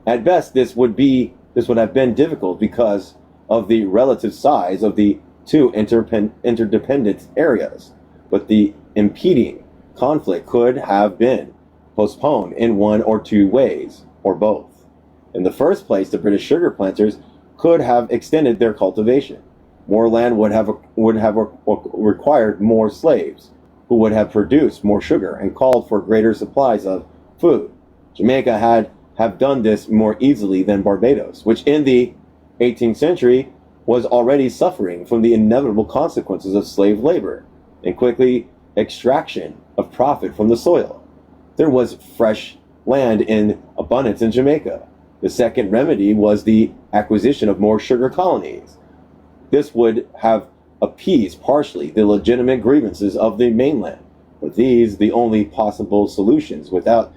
At best, this would have been difficult because of the relative size of the two interdependent areas, but the impeding conflict could have been postponed in one or two ways, or both. In the first place, the British sugar planters could have extended their cultivation. More land would have required more slaves, who would have produced more sugar and called for greater supplies of food. Jamaica have done this more easily than Barbados, which in the 18th century was already suffering from the inevitable consequences of slave labor and quickly extraction of profit from the soil. There was fresh land in abundance in Jamaica. The second remedy was the acquisition of more sugar colonies. This would have appeased partially the legitimate grievances of the mainland, but these the only possible solutions without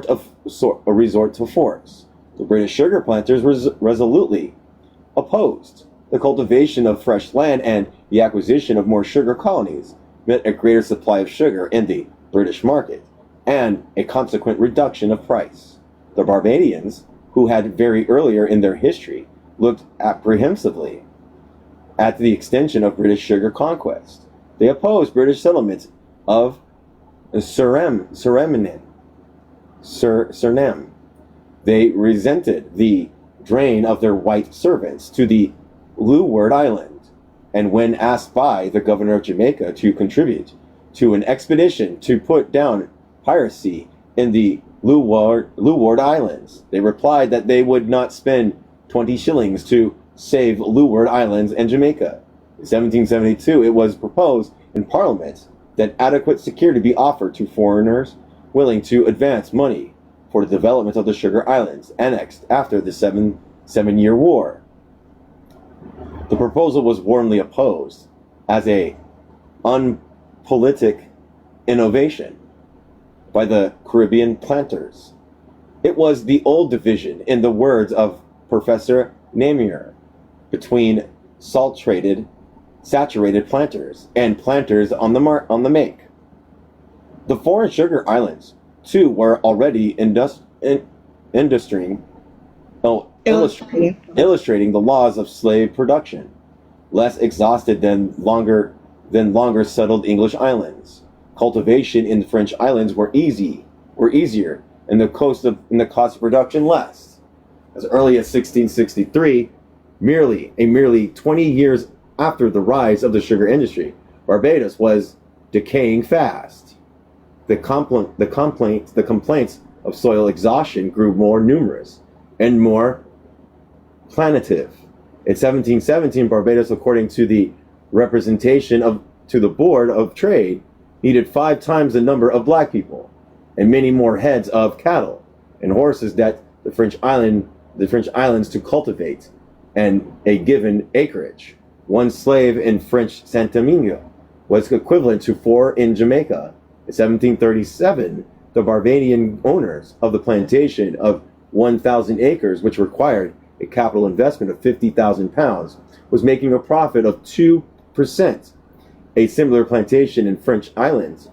a resort to force. The British sugar planters resolutely opposed the cultivation of fresh land, and the acquisition of more sugar colonies meant a greater supply of sugar in the British market and a consequent reduction of price. The Barbadians, who had very earlier in their history looked apprehensively at the extension of British sugar conquest, they opposed British settlements of Suriname. They resented the drain of their white servants to the Leeward Island, and when asked by the governor of Jamaica to contribute to an expedition to put down piracy in the Leeward Islands, they replied that they would not spend 20 shillings to save Leeward Islands and Jamaica. In 1772, it was proposed in Parliament that adequate security be offered to foreigners willing to advance money for the development of the Sugar Islands, annexed after the Seven-Year War. The proposal was warmly opposed as a unpolitic innovation by the Caribbean planters. It was the old division, in the words of Professor Namier, between saturated planters and planters on the make. The foreign sugar islands, too, were already illustrating the laws of slave production, less exhausted than longer settled English islands. Cultivation in the French islands were easier, and the cost of production less. As early as 1663, merely 20 years after the rise of the sugar industry, Barbados was decaying fast. The complaints of soil exhaustion grew more numerous and more plaintive. In 1717, Barbados, according to the representation to the Board of Trade, needed 5 times the number of black people and many more heads of cattle and horses that the French islands to cultivate and a given acreage. 1 slave in French Saint Domingue was equivalent to 4 in Jamaica. In 1737, the Barbadian owners of the plantation of 1,000 acres, which required a capital investment of £50,000, was making a profit of 2%. A similar plantation in the French islands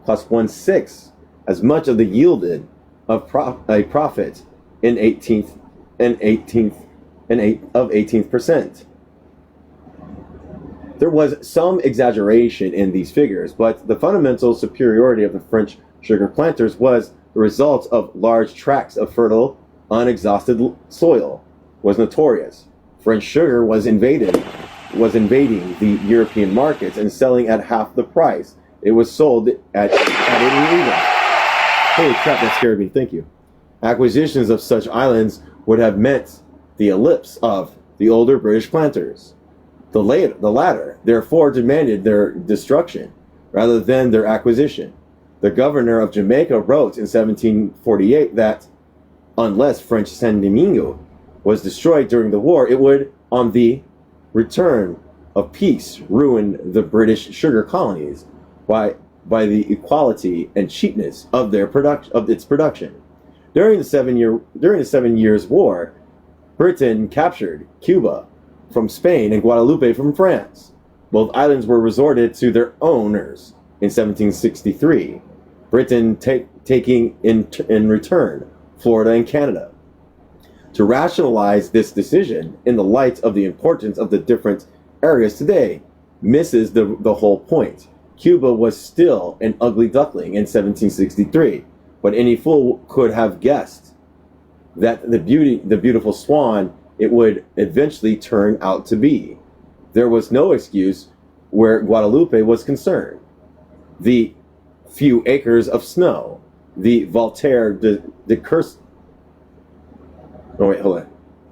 cost 1/6 as much of the yielded of a profit in 18%. There was some exaggeration in these figures, but the fundamental superiority of the French sugar planters was the result of large tracts of fertile, unexhausted soil was notorious. French sugar was invading the European markets and selling at half the price it was sold at in England. Holy crap, that scared me. Thank you. Acquisitions of such islands would have meant the ellipse of the older British planters. The latter, therefore, demanded their destruction rather than their acquisition. The governor of Jamaica wrote in 1748 that unless French Saint Domingue was destroyed during the war, it would, on the return of peace, ruin the British sugar colonies by the equality and cheapness of its production. During the 7 Years' War, Britain captured Cuba from Spain and Guadeloupe from France. Both islands were resorted to their owners in 1763. Britain taking in return Florida and Canada. To rationalize this decision in the light of the importance of the different areas today misses the whole point. Cuba was still an ugly duckling in 1763, but any fool could have guessed that the beautiful swan it would eventually turn out to be. There was no excuse where Guadeloupe was concerned. The few acres of snow, the Voltaire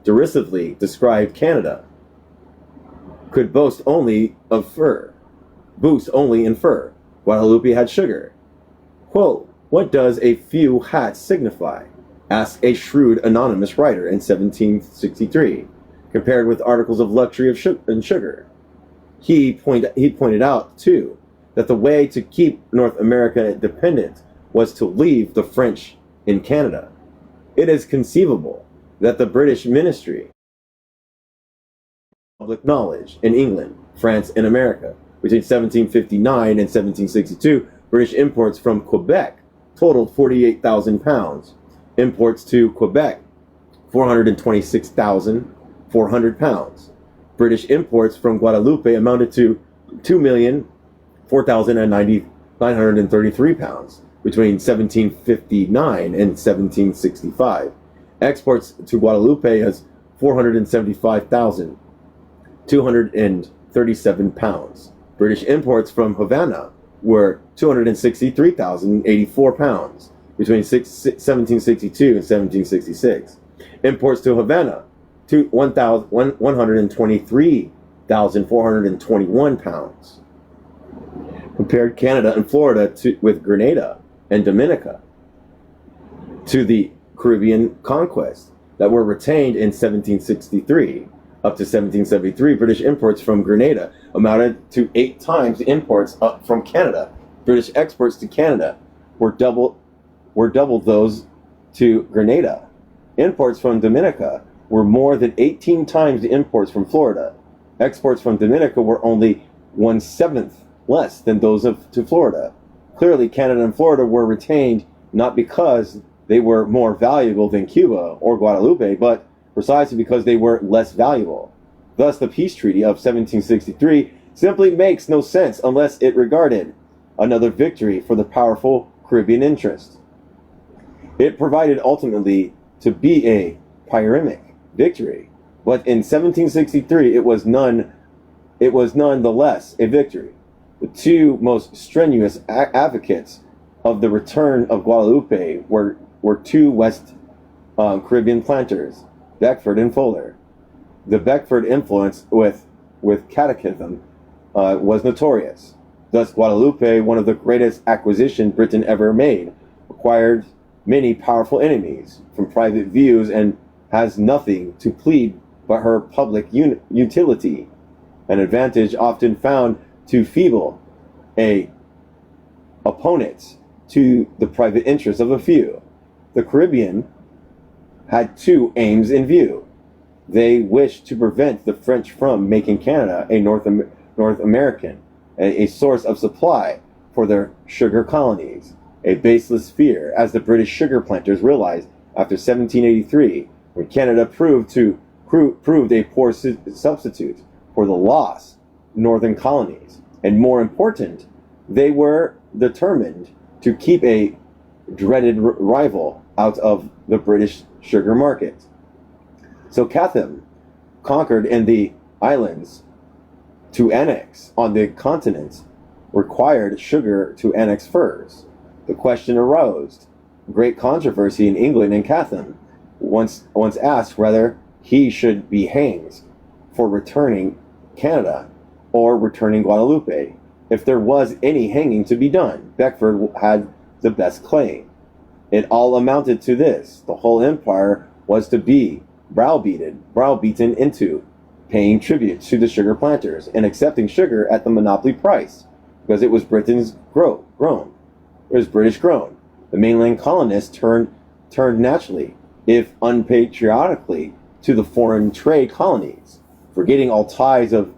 derisively described Canada, could boast only in fur. Guadeloupe had sugar. Quote, "What does a few hats signify?" asked a shrewd anonymous writer in 1763, compared with articles of luxury and sugar. He pointed out, too, that the way to keep North America independent was to leave the French in Canada. It is conceivable that the British ministry of public knowledge in England, France, and America between 1759 and 1762, British imports from Quebec totaled 48,000 pounds. Imports to Quebec, 426,400 pounds. British imports from Guadeloupe amounted to 2,004,933 pounds between 1759 and 1765. Exports to Guadeloupe is 475,237 pounds. British imports from Havana were 263,084 pounds between 1762 and 1766. Imports to Havana, 123,421 pounds. Compared Canada and Florida with Grenada and Dominica to the Caribbean conquest that were retained in 1763 up to 1773, British imports from Grenada amounted to 8 times the imports from Canada. British exports to Canada were double those to Grenada. Imports from Dominica were more than 18 times the imports from Florida. Exports from Dominica were only 1/7 less than those to Florida. Clearly, Canada and Florida were retained not because they were more valuable than Cuba or Guadalupe, but precisely because they were less valuable. Thus, the peace treaty of 1763 simply makes no sense unless it regarded another victory for the powerful Caribbean interest. It provided ultimately to be a Pyrrhic victory, but in 1763 it was nonetheless a victory. The two most strenuous advocates of the return of Guadalupe were two West Caribbean planters, Beckford and Fuller. The Beckford influence with catechism was notorious. Thus, Guadalupe, one of the greatest acquisitions Britain ever made, acquired many powerful enemies from private views and has nothing to plead but her public utility, an advantage often found to feeble opponents to the private interests of a few. The Caribbean had two aims in view. They wished to prevent the French from making Canada a North American, a source of supply for their sugar colonies, a baseless fear, as the British sugar planters realized after 1783, when Canada proved a poor substitute for the lost northern colonies. And more important, they were determined to keep a dreaded rival out of the British sugar market. So Chatham conquered in the islands to annex on the continent required sugar to annex furs. The question arose. Great controversy in England, and Chatham once asked whether he should be hanged for returning Canada or returning Guadalupe. If there was any hanging to be done, Beckford had the best claim. It all amounted to this: the whole empire was to be browbeaten into paying tribute to the sugar planters and accepting sugar at the monopoly price, because it was Britain's grown. It was British grown. The mainland colonists turned naturally, if unpatriotically, to the foreign trade colonies, forgetting all ties of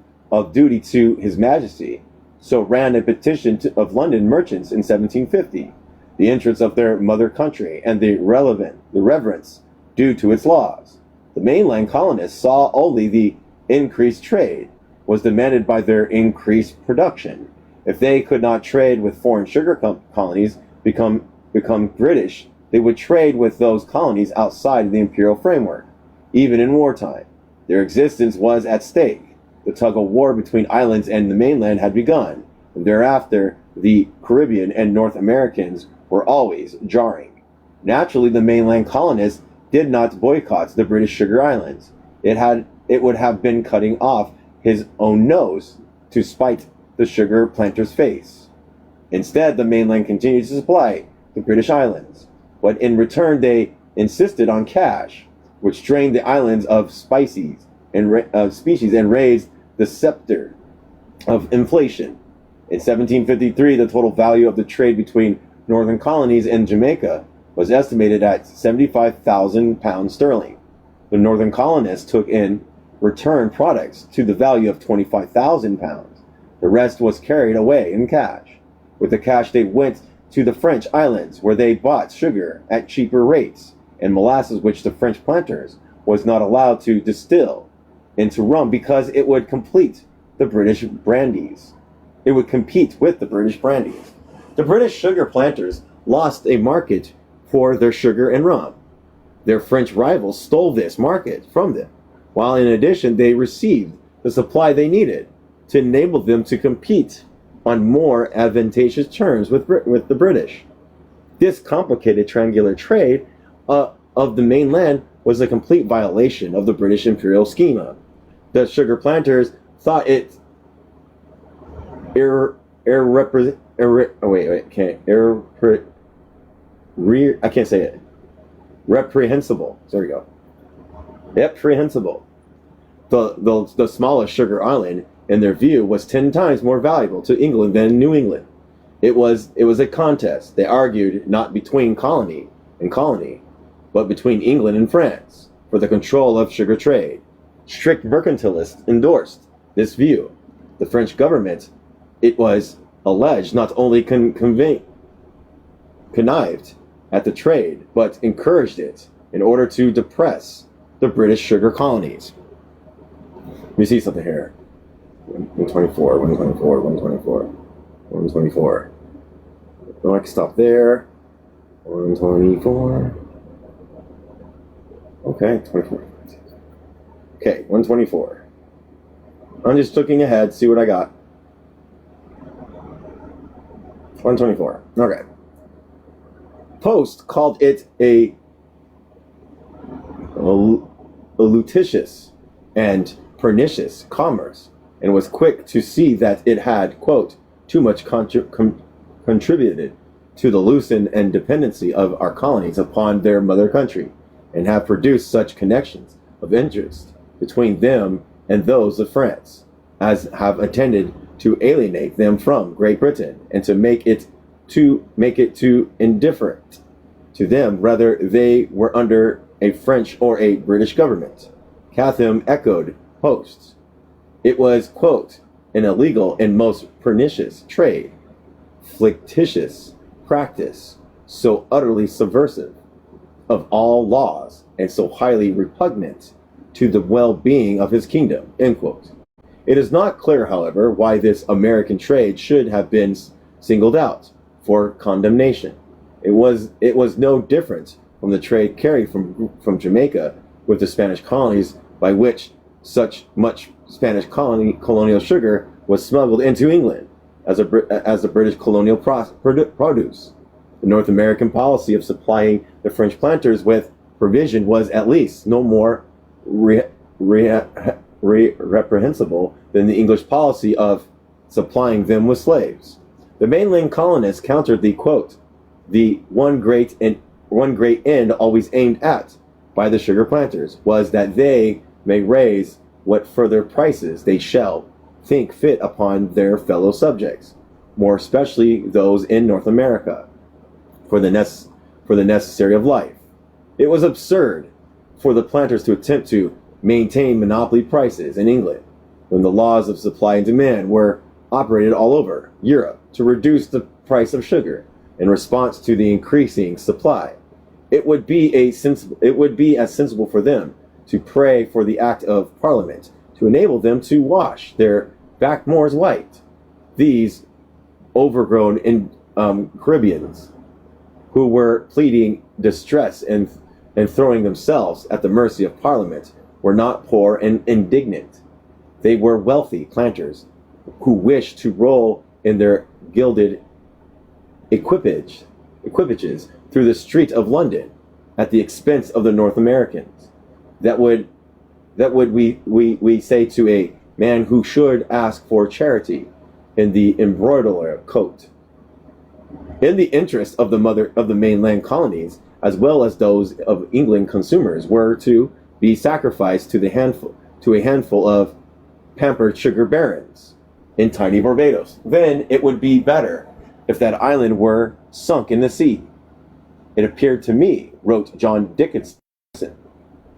duty to His Majesty. So ran a petition of London merchants in 1750, the interests of their mother country and the reverence due to its laws. The mainland colonists saw only the increased trade was demanded by their increased production. If they could not trade with foreign sugar colonies, become British, they would trade with those colonies outside of the imperial framework, even in wartime. Their existence was at stake. The tug of war between islands and the mainland had begun, and thereafter the Caribbean and North Americans were always jarring. Naturally, the mainland colonists did not boycott the British sugar islands. It would have been cutting off his own nose to spite the sugar planter's face. Instead, the mainland continued to supply the British islands, but in return they insisted on cash, which drained the islands of species and raised the scepter of inflation. In 1753, the total value of the trade between northern colonies and Jamaica was estimated at 75,000 pounds sterling. The northern colonists took in return products to the value of 25,000 pounds. The rest was carried away in cash. With the cash, they went to the French islands, where they bought sugar at cheaper rates and molasses, which the French planters was not allowed to distill into rum because it would complete the British brandies. It would compete with the British brandies. The British sugar planters lost a market for their sugar and rum. Their French rivals stole this market from them, while in addition they received the supply they needed to enable them to compete on more advantageous terms with the British. This complicated triangular trade of the mainland was a complete violation of the British imperial schema. The sugar planters thought it reprehensible. There we go. Reprehensible. The smallest sugar island, in their view, was 10 times more valuable to England than New England. It was a contest. They argued not between colony and colony, but between England and France for the control of sugar trade. Strict mercantilists endorsed this view. The French government, it was alleged, not only connived at the trade, but encouraged it in order to depress the British sugar colonies. Let me see something here. 124, 124, 124, 124. No, I can stop there. 124. Okay, 24. Okay, 124. I'm just looking ahead, see what I got. 124. Okay. Post called it a lutitious and pernicious commerce, and was quick to see that it had, quote, too much contributed to the loosened and dependency of our colonies upon their mother country, and have produced such connections of interest between them and those of France as have attended to alienate them from Great Britain, and to make it too indifferent to them whether they were under a French or a British government. Chatham echoed Post's. It was, quote, an illegal and most pernicious trade, fictitious practice, so utterly subversive of all laws and so highly repugnant to the well-being of his kingdom, end quote. It is not clear, however, why this American trade should have been singled out for condemnation. It was no different from the trade carried from Jamaica with the Spanish colonies, by which such much Spanish colonial sugar was smuggled into England as the British colonial produce. The North American policy of supplying the French planters with provision was at least no more reprehensible than the English policy of supplying them with slaves. The mainland colonists countered the, quote, the one great end always aimed at by the sugar planters was that they may raise what further prices they shall think fit upon their fellow subjects, more especially those in North America, for the necessary of life. It was absurd for the planters to attempt to maintain monopoly prices in England when the laws of supply and demand were operated all over Europe to reduce the price of sugar in response to the increasing supply. It would be as sensible for them to pray for the Act of Parliament to enable them to wash their back moors white. These overgrown Caribbeans who were pleading distress and throwing themselves at the mercy of Parliament were not poor and indignant. They were wealthy planters who wished to roll in their gilded equipages through the street of London at the expense of the North Americans. That would we say to a man who should ask for charity in the embroiderer coat. In the interest of the mainland colonies, as well as those of England consumers, were to be sacrificed to a handful of pampered sugar barons in tiny Barbados. Then it would be better if that island were sunk in the sea. It appeared to me, wrote John Dickinson,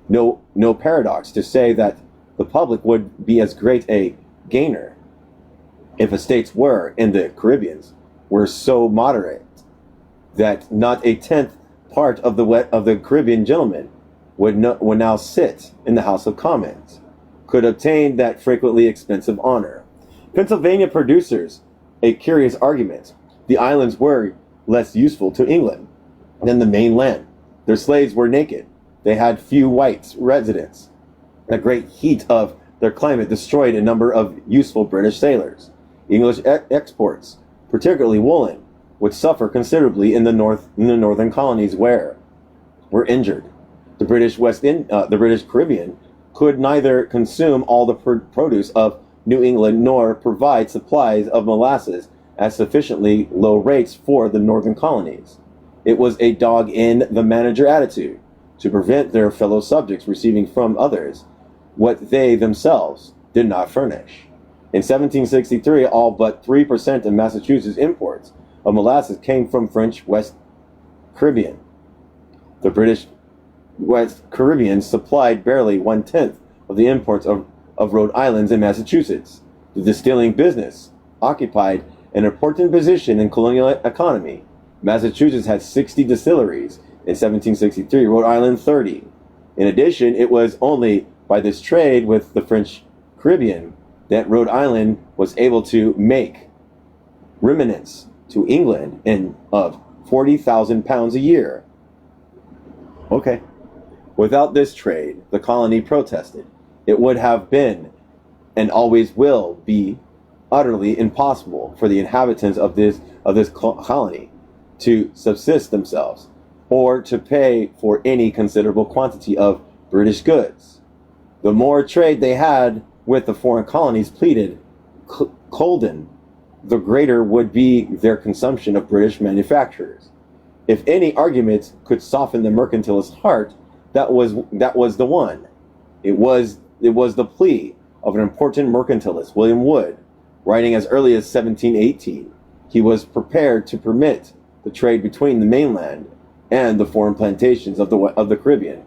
no paradox to say that the public would be as great a gainer if estates were, in the Caribbeans, were so moderate that not a tenth part of the Caribbean gentlemen would now sit in the House of Commons, could obtain that frequently expensive honor. Pennsylvania producers a curious argument. The islands were less useful to England than the mainland. Their slaves were naked. They had few white residents. The great heat of their climate destroyed a number of useful British sailors. English exports, particularly woolen, would suffer considerably in the northern colonies were injured. The British Caribbean could neither consume all the produce of New England nor provide supplies of molasses at sufficiently low rates for the northern colonies. It was a dog in the manager attitude to prevent their fellow subjects receiving from others what they themselves did not furnish. In 1763, all but 3% of Massachusetts imports of molasses came from French West Caribbean. The British West Caribbean supplied barely 1/10 of the imports of Rhode Island and Massachusetts. The distilling business occupied an important position in colonial economy. Massachusetts had 60 distilleries in 1763, Rhode Island 30. In addition, it was only by this trade with the French Caribbean that Rhode Island was able to make remittance to England of 40,000 pounds a year. Okay. Without this trade, the colony protested. It would have been, and always will be, utterly impossible for the inhabitants of this colony to subsist themselves, or to pay for any considerable quantity of British goods. The more trade they had with the foreign colonies, pleaded Colden, the greater would be their consumption of British manufacturers. If any argument could soften the mercantilist heart, that was the one. It was the plea of an important mercantilist, William Wood, writing as early as 1718. He was prepared to permit the trade between the mainland and the foreign plantations of the Caribbean.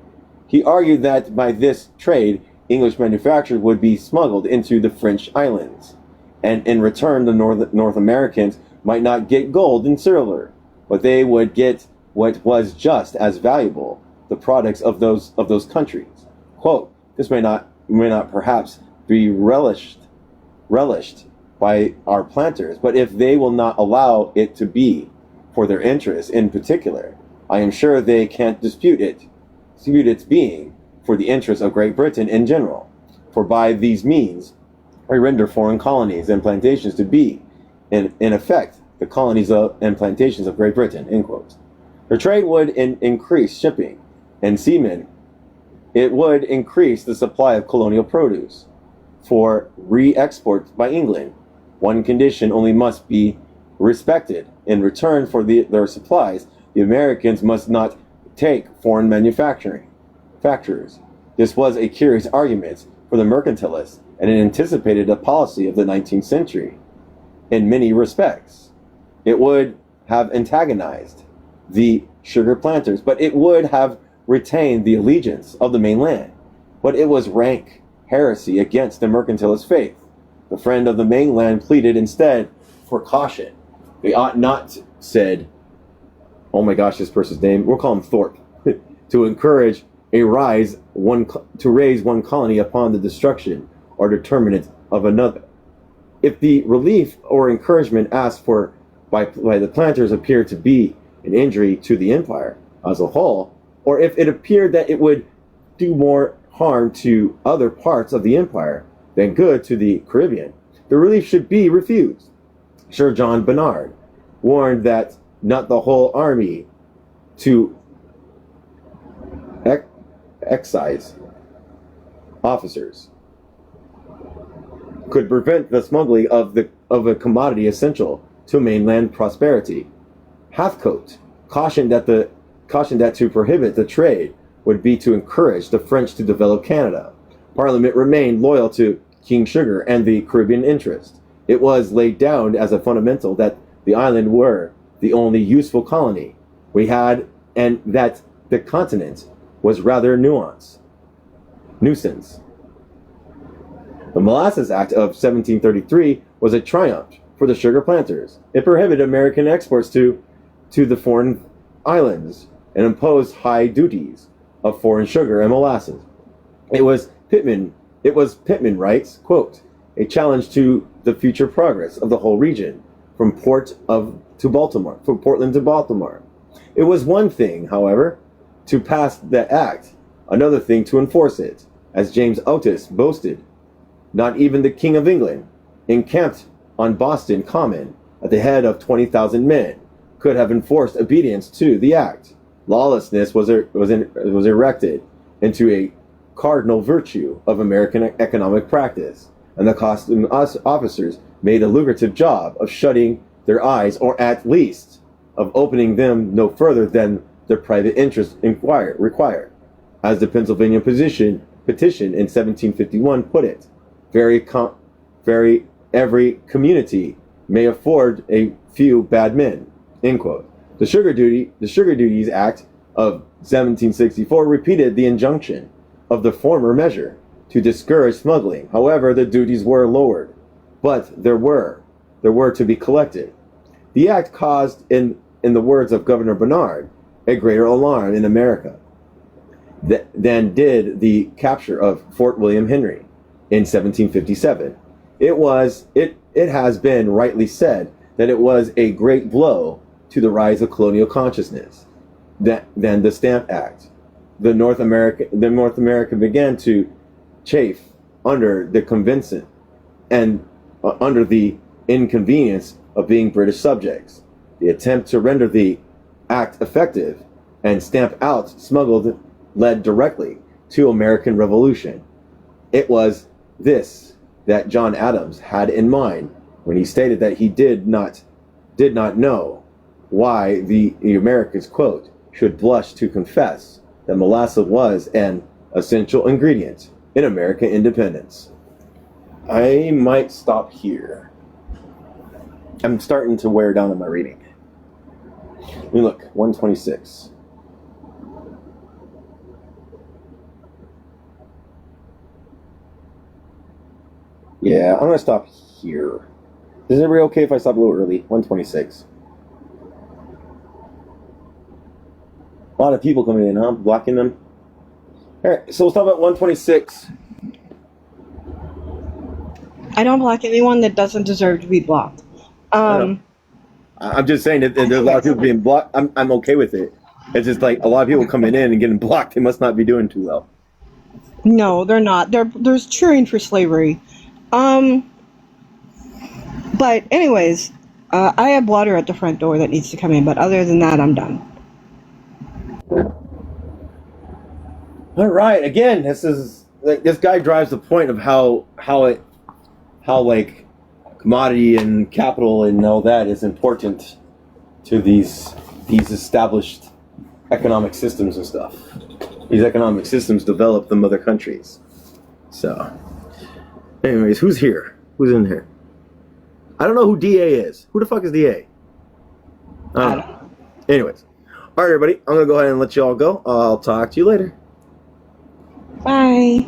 He argued that by this trade, English manufactures would be smuggled into the French islands, and in return, the North Americans might not get gold and silver, but they would get what was just as valuable, the products of those countries. Quote, this may not perhaps be relished by our planters, but if they will not allow it to be for their interests in particular, I am sure they can't dispute its being for the interests of Great Britain in general. For by these means, we render foreign colonies and plantations to be, in effect, the colonies and plantations of Great Britain, end quote. The trade would increase shipping and seamen. It would increase the supply of colonial produce for re-export by England. One condition only must be respected. In return for their supplies, the Americans must not take foreign manufacturers. This was a curious argument for the mercantilists, and it anticipated the policy of the 19th century. In many respects, it would have antagonized the sugar planters, but it would have retained the allegiance of the mainland. But it was rank heresy against the mercantilist faith. The friend of the mainland pleaded instead for caution. They ought not, said, oh my gosh, this person's name, we'll call him Thorpe, to encourage to raise one colony upon the destruction or determinant of another. If the relief or encouragement asked for by the planters appeared to be an injury to the empire as a whole, or if it appeared that it would do more harm to other parts of the empire than good to the Caribbean, the relief should be refused. Sir John Barnard warned that not the whole army to excise officers could prevent the smuggling of a commodity essential to mainland prosperity. Hathcote cautioned that to prohibit the trade would be to encourage the French to develop Canada. Parliament remained loyal to King Sugar and the Caribbean interest. It was laid down as a fundamental that the island were the only useful colony we had, and that the continent was rather nuisance. The Molasses Act of 1733 was a triumph for the sugar planters. It prohibited American exports to the foreign islands and imposed high duties of foreign sugar and molasses. It was Pittman writes, quote, a challenge to the future progress of the whole region from Portland to Baltimore. It was one thing, however, to pass the act, another thing to enforce it. As James Otis boasted, not even the King of England, encamped on Boston Common at the head of 20,000 men, could have enforced obedience to the act. Lawlessness was erected into a cardinal virtue of American economic practice, and the costume officers made a lucrative job of shutting their eyes, or at least of opening them no further than their private interests required. As the Pennsylvania petition in 1751 put it, every community may afford a few bad men, end quote. The Sugar Duties Act of 1764 repeated the injunction of the former measure to discourage smuggling. However, the duties were lowered, but there were to be collected. The act caused in in the words of Governor Bernard, a greater alarm in America than did the capture of Fort William Henry in 1757. It has been rightly said that it was a great blow to the rise of colonial consciousness than the Stamp Act. North America began to chafe under the convincing and under the inconvenience of being British subjects. The attempt to render the act effective and stamp out smuggled led directly to American Revolution. It was this that John Adams had in mind when he stated that he did not know why the Americans, quote, should blush to confess that molasses was an essential ingredient in American independence. I might stop here. I'm starting to wear down on my reading. Let me look, 126. Yeah, I'm going to stop here. Is it really okay if I stop a little early? 126. A lot of people coming in, huh? Blocking them. All right, so we'll stop at 126. I don't block anyone that doesn't deserve to be blocked. I'm just saying that there's a lot of people being blocked. I'm okay with it. It's just like a lot of people coming in and getting blocked. They must not be doing too well. No, they're not. There's cheering for slavery. But anyways, I have water at the front door that needs to come in. But other than that, I'm done. All right. Again, this is like this guy drives the point of how like commodity and capital and all that is important to these established economic systems and stuff. These economic systems develop the mother countries. So, anyways, who's here? Who's in here? I don't know who DA is. Who the fuck is DA? I don't know. Anyways, all right, everybody. I'm gonna go ahead and let you all go. I'll talk to you later. Bye.